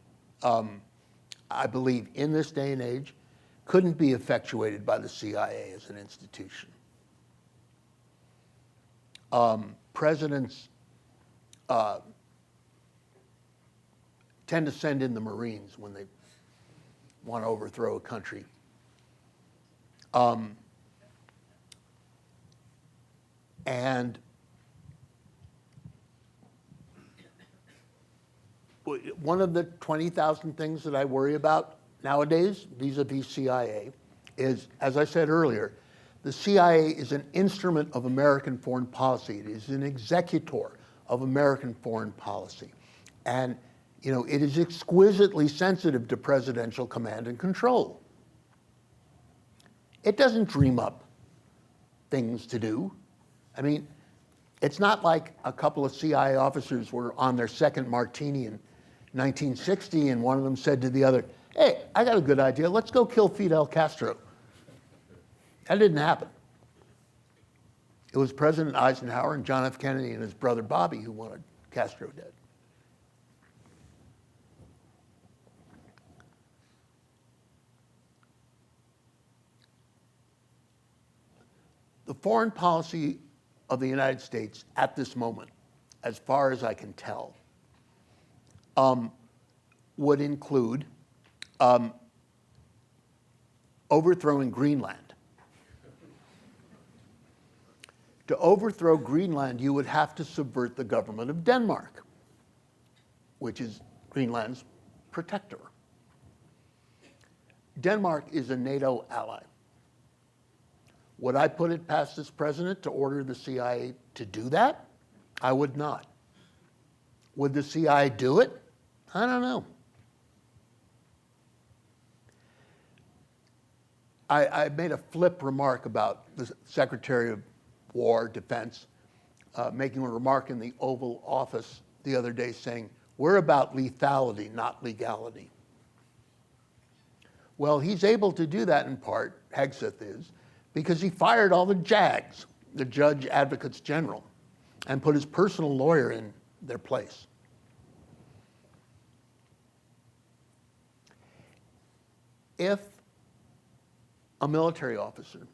I believe, in this day and age, couldn't be effectuated by the CIA as an institution. Presidents tend to send in the Marines when they want to overthrow a country. And one of the 20,000 things that I worry about nowadays vis-a-vis CIA is, as I said earlier, the CIA is an instrument of American foreign policy. It is an executor of American foreign policy. And it is exquisitely sensitive to presidential command and control. It doesn't dream up things to do. I mean, it's not like a couple of CIA officers were on their second martini in 1960 and one of them said to the other, hey, I got a good idea, let's go kill Fidel Castro. That didn't happen. It was President Eisenhower and John F. Kennedy and his brother Bobby who wanted Castro dead. The foreign policy of the United States at this moment, as far as I can tell, would include overthrowing Greenland. To overthrow Greenland, you would have to subvert the government of Denmark, which is Greenland's protector. Denmark is a NATO ally. Would I put it past this president to order the CIA to do that? I would not. Would the CIA do it? I don't know. I made a flip remark about the Secretary of War, Defense, making a remark in the Oval Office the other day saying, we're about lethality, not legality. Well, he's able to do that in part, Hegseth is, because he fired all the JAGs, the Judge Advocates General, and put his personal lawyer in their place. If a military officer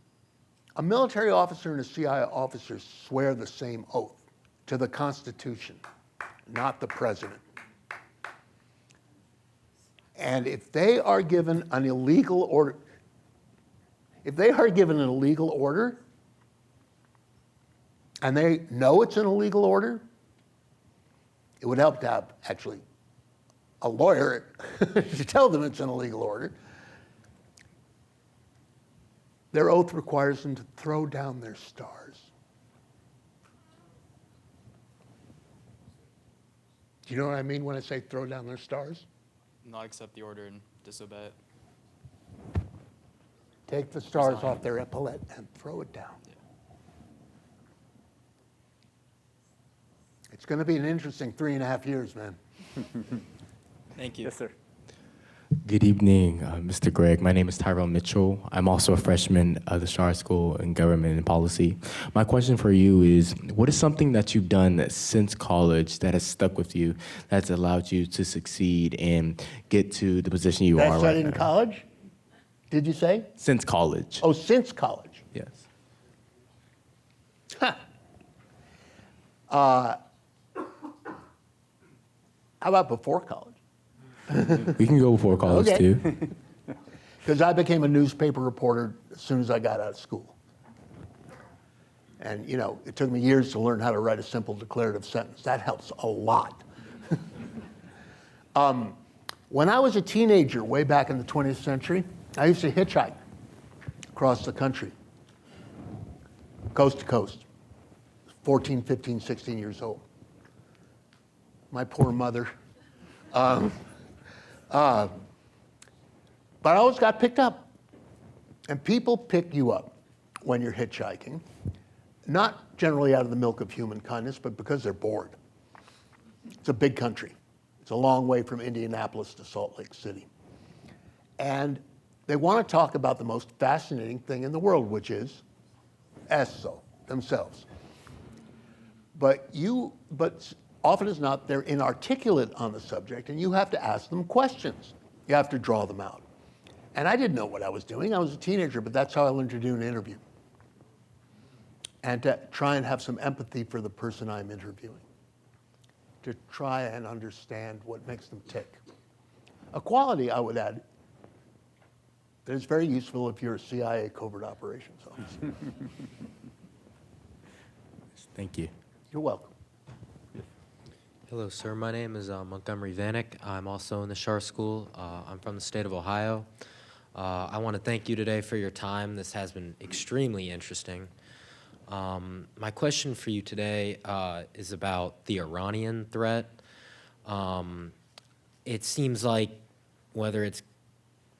and a CIA officer swear the same oath to the Constitution, not the president, and if they are given an illegal order, and they know it's an illegal order, it would help to have actually a lawyer to tell them it's an illegal order. Their oath requires them to throw down their stars. Do you know what I mean when I say throw down their stars? Not accept the order and disobey it. Take the stars off their epaulette and throw it down. Yeah. It's going to be an interesting 3.5 years, man. Thank you. Yes, sir. Good evening, Mr. Gregg. My name is Tyrell Mitchell. I'm also a freshman at the Schar School in Government and Policy. My question for you is, what is something that you've done since college that has stuck with you, that's allowed you to succeed and get to the position you are That's right in now? college? Did you say? Since college. Oh, since college. Yes. How about before college? We can go before college, Okay. too. Because I became a newspaper reporter as soon as I got out of school. And, it took me years to learn how to write a simple declarative sentence. That helps a lot. When I was a teenager, way back in the 20th century, I used to hitchhike across the country, coast to coast, 14, 15, 16 years old. My poor mother. But I always got picked up. And people pick you up when you're hitchhiking, not generally out of the milk of human kindness, but because they're bored. It's a big country. It's a long way from Indianapolis to Salt Lake City. And they want to talk about the most fascinating thing in the world, which is themselves. But often as not, they're inarticulate on the subject, and you have to ask them questions. You have to draw them out. And I didn't know what I was doing. I was a teenager, but that's how I learned to do an interview. And to try and have some empathy for the person I'm interviewing. To try and understand what makes them tick. A quality, I would add, that is very useful if you're a CIA covert operations officer. Thank you. You're welcome. Hello, sir. My name is Montgomery Vanek. I'm also in the Shar School. I'm from the state of Ohio. I want to thank you today for your time. This has been extremely interesting. My question for you today is about the Iranian threat. It seems like whether it's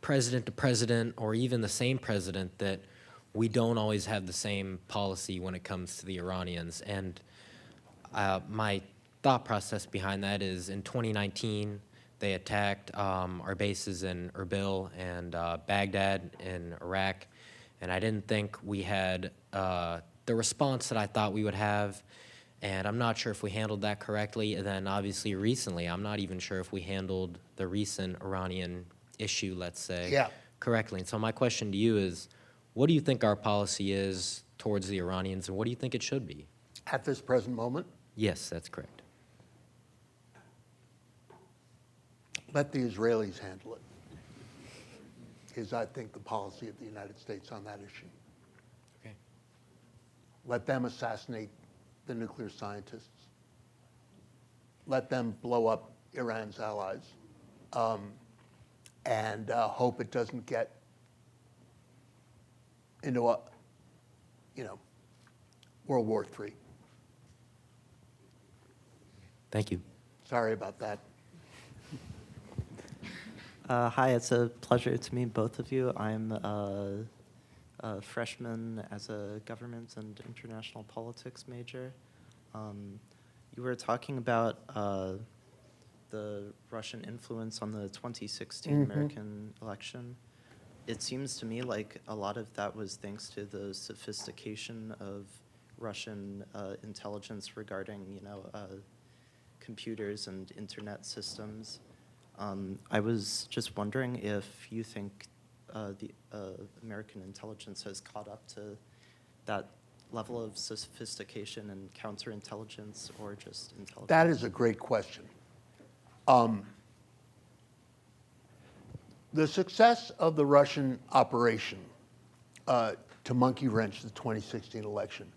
president to president or even the same president, that we don't always have the same policy when it comes to the Iranians. And my thought process behind that is in 2019, they attacked our bases in Erbil and Baghdad in Iraq, and I didn't think we had the response that I thought we would have, and I'm not sure if we handled that correctly. And then obviously recently, I'm not even sure if we handled the recent Iranian issue, let's say, correctly. And so my question to you is, what do you think our policy is towards the Iranians, and what do you think it should be? At this present moment, Yes, that's correct. let the Israelis handle it, is, I think, the policy of the United States on that issue. Okay. Let them assassinate the nuclear scientists. Let them blow up Iran's allies, and hope it doesn't get into a, World War III. Thank you. Sorry about that. Hi, it's a pleasure to meet both of you. I'm a freshman as a government and international politics major. You were talking about the Russian influence on the 2016 American election. It seems to me like a lot of that was thanks to the sophistication of Russian intelligence regarding, computers and internet systems. I was just wondering if you think the American intelligence has caught up to that level of sophistication and counterintelligence, or just intelligence? That is a great question. The success of the Russian operation to monkey wrench the 2016 election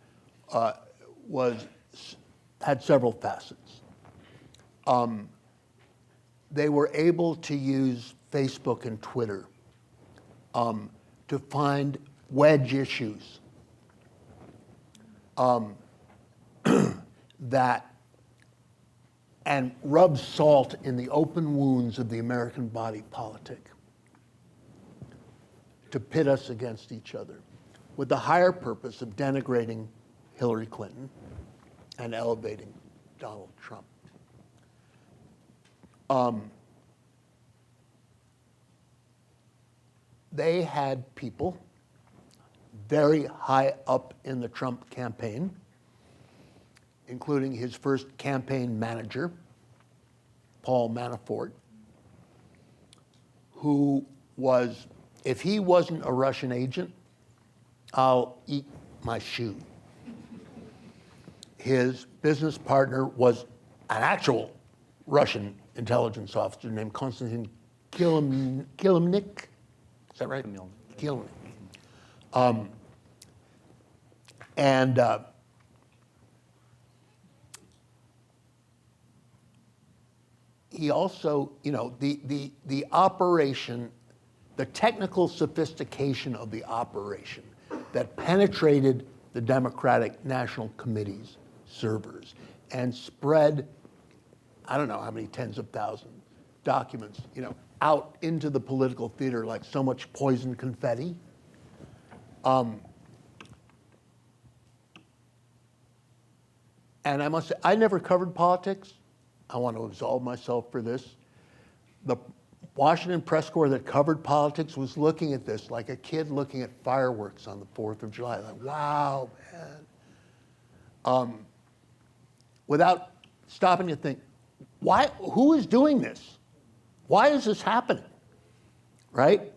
had several facets. They were able to use Facebook and Twitter to find wedge issues and rub salt in the open wounds of the American body politic to pit us against each other, with the higher purpose of denigrating Hillary Clinton and elevating Donald Trump. They had people very high up in the Trump campaign, including his first campaign manager, Paul Manafort, who was, if he wasn't a Russian agent, I'll eat my shoe. His business partner was an actual Russian intelligence officer named Konstantin Kilimnik. Is that right? Kilimnik. He also, the operation, the technical sophistication of the operation that penetrated the Democratic National Committee's servers and spread, I don't know how many tens of thousands documents, out into the political theater like so much poison confetti. And I must say, I never covered politics. I want to absolve myself for this. The Washington press corps that covered politics was looking at this like a kid looking at fireworks on the 4th of July. Like, wow, man. Without stopping to think, who is doing this? Why is this happening? Right?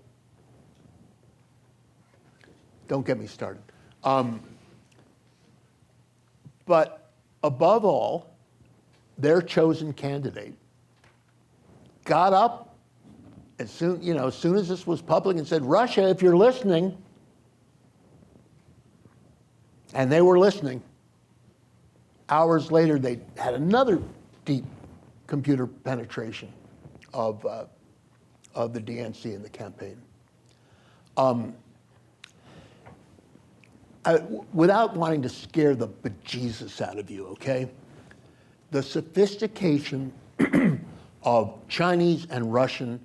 Don't get me started. But above all, their chosen candidate got up as soon as this was public and said, Russia, if you're listening, and they were listening. Hours later, they had another deep computer penetration of the DNC in the campaign. Without wanting to scare the bejesus out of you, okay? The sophistication of Chinese and Russian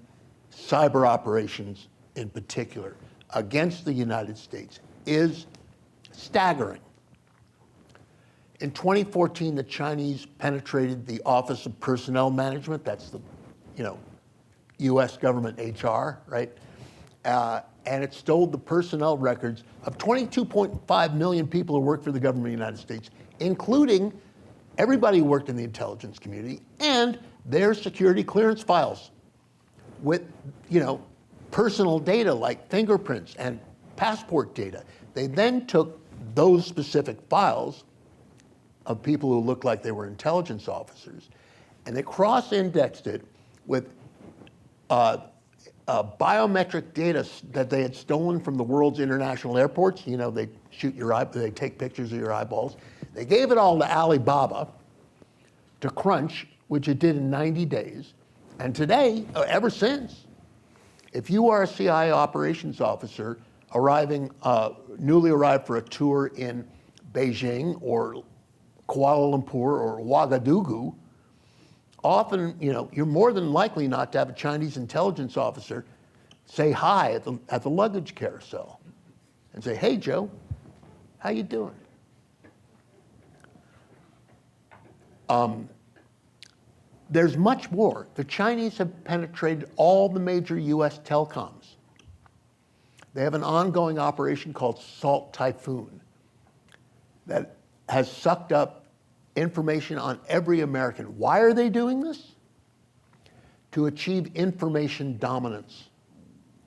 cyber operations in particular against the United States is staggering. In 2014, the Chinese penetrated the Office of Personnel Management, that's the, US government HR, right? And it stole the personnel records of 22.5 million people who work for the government of the United States, including everybody who worked in the intelligence community and their security clearance files with, personal data like fingerprints and passport data. They then took those specific files of people who looked like they were intelligence officers, and they cross-indexed it with biometric data that they had stolen from the world's international airports. They shoot your eye, they take pictures of your eyeballs. They gave it all to Alibaba to crunch, which it did in 90 days. And today, ever since, if you are a CIA operations officer newly arrived for a tour in Beijing or Kuala Lumpur or Ouagadougou, often, you're more than likely not to have a Chinese intelligence officer say hi at the luggage carousel and say, "Hey, Joe, how you doing?" There's much more. The Chinese have penetrated all the major US telecoms. They have an ongoing operation called Salt Typhoon that has sucked up information on every American. Why are they doing this? To achieve information dominance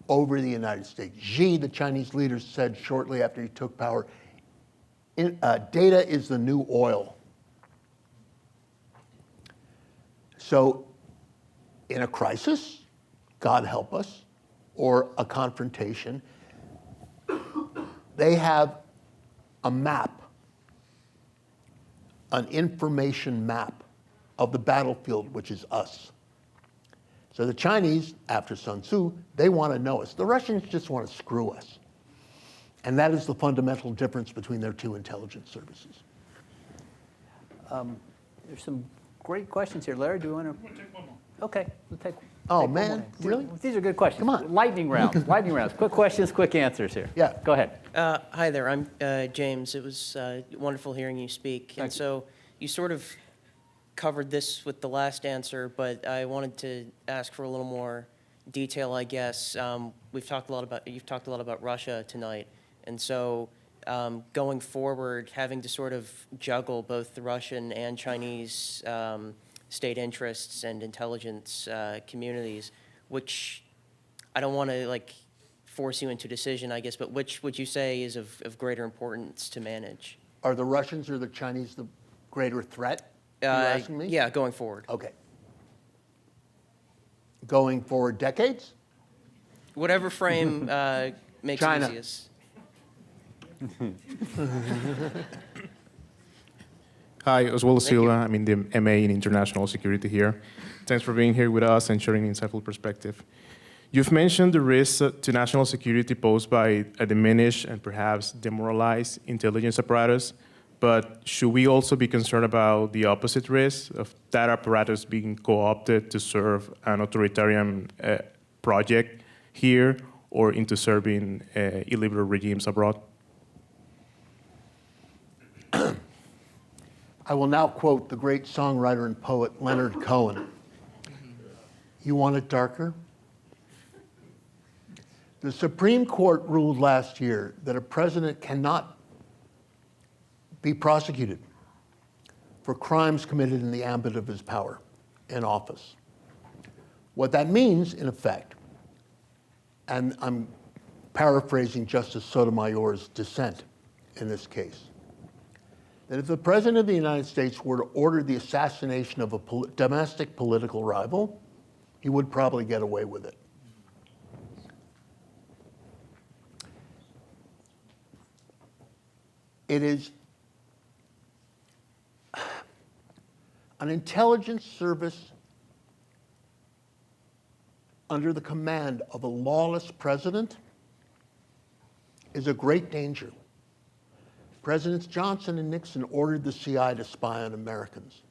over the United States. Xi, the Chinese leader, said shortly after he took power, data is the new oil. So in a crisis, God help us, or a confrontation, they have a map, an information map of the battlefield, which is us. So the Chinese, after Sun Tzu, they want to know us. The Russians just want to screw us. And that is the fundamental difference between their two intelligence services. There's some great questions here. Larry, do you want to? We'll take one more. Okay, we'll take. Oh, take one man, more. really? These are good questions. Come on. Lightning rounds. Lightning rounds. Quick questions, quick answers here. Yeah. Go ahead. Hi there, I'm James. It was wonderful hearing you speak. And so you sort of covered this with the last answer, but I wanted to ask for a little more detail, I guess. You've talked a lot about Russia tonight. And so going forward, having to sort of juggle both the Russian and Chinese state interests and intelligence communities, which I don't want to force you into a decision, I guess, but which would you say is of greater importance to manage? Are the Russians or the Chinese the greater threat? You're asking me? Yeah, going forward. Okay. Going forward decades? Whatever frame makes China. it easiest. Hi, Oswaldo Silva. I'm in the MA in International Security here. Thanks for being here with us and sharing an insightful perspective. You've mentioned the risks to national security posed by a diminished and perhaps demoralized intelligence apparatus, but should we also be concerned about the opposite risk of that apparatus being co-opted to serve an authoritarian project here or into serving illiberal regimes abroad? I will now quote the great songwriter and poet Leonard Cohen. You want it darker? The Supreme Court ruled last year that a president cannot be prosecuted for crimes committed in the ambit of his power in office. What that means, in effect, and I'm paraphrasing Justice Sotomayor's dissent in this case, that if the President of the United States were to order the assassination of a domestic political rival, he would probably get away with it. It is an intelligence service under the command of a lawless president is a great danger. Presidents Johnson and Nixon ordered the CIA to spy on Americans.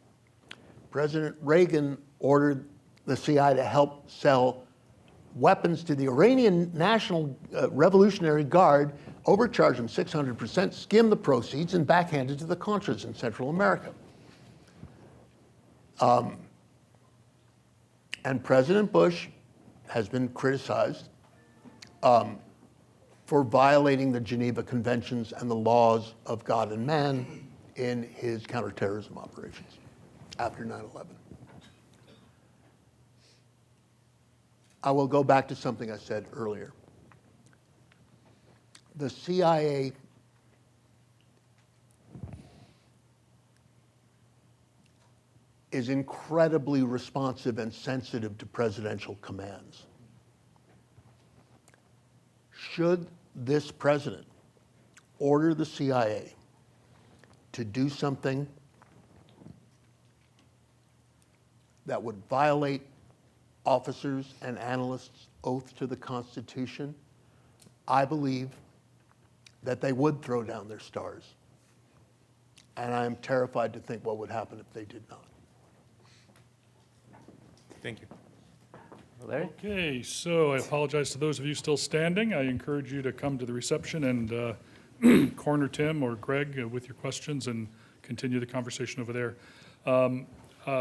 President Reagan ordered the CIA to help sell weapons to the Iranian National Revolutionary Guard, overcharge them 600%, skim the proceeds, and backhand it to the Contras in Central America. And President Bush has been criticized for violating the Geneva Conventions and the laws of God and man in his counterterrorism operations after 9/11. I will go back to something I said earlier. The CIA is incredibly responsive and sensitive to presidential commands. Should this president order the CIA to do something that would violate officers and analysts' oath to the Constitution, I believe that they would throw down their stars. And I am terrified to think what would happen if they did not. Thank you. Larry? Okay, so I apologize to those of you still standing. I encourage you to come to the reception and corner Tim or Greg with your questions and continue the conversation over there.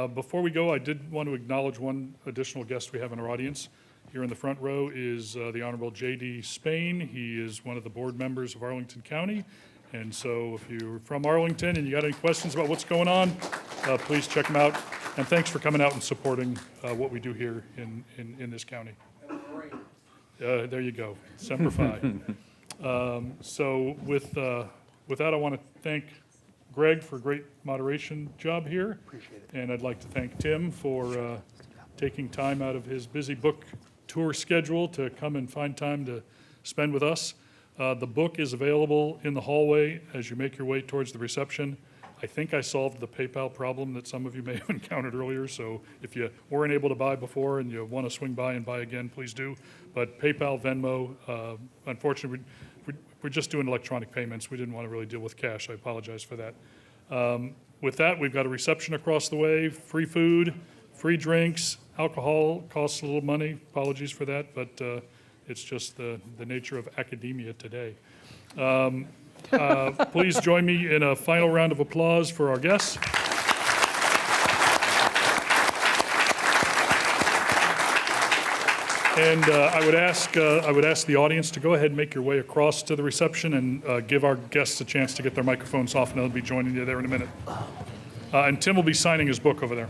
Before we go, I did want to acknowledge one additional guest we have in our audience. Here in the front row is the Honorable J.D. Spain. He is one of the board members of Arlington County. And so if you're from Arlington and you got any questions about what's going on, please check him out. And thanks for coming out and supporting what we do here in this county. There you go, Semper Fi. So with that, I want to thank Greg for a great moderation job here. Appreciate it. And I'd like to thank Tim for taking time out of his busy book tour schedule to come and find time to spend with us. The book is available in the hallway as you make your way towards the reception. I think I solved the PayPal problem that some of you may have encountered earlier, so if you weren't able to buy before and you want to swing by and buy again, please do. But PayPal, Venmo, unfortunately, we're just doing electronic payments. We didn't want to really deal with cash. I apologize for that. With that, we've got a reception across the way, free food, free drinks, alcohol costs a little money. Apologies for that, but it's just the nature of academia today. Please join me in a final round of applause for our guests. And I would ask the audience to go ahead and make your way across to the reception and give our guests a chance to get their microphones off, and they'll be joining you there in a minute. And Tim will be signing his book over there.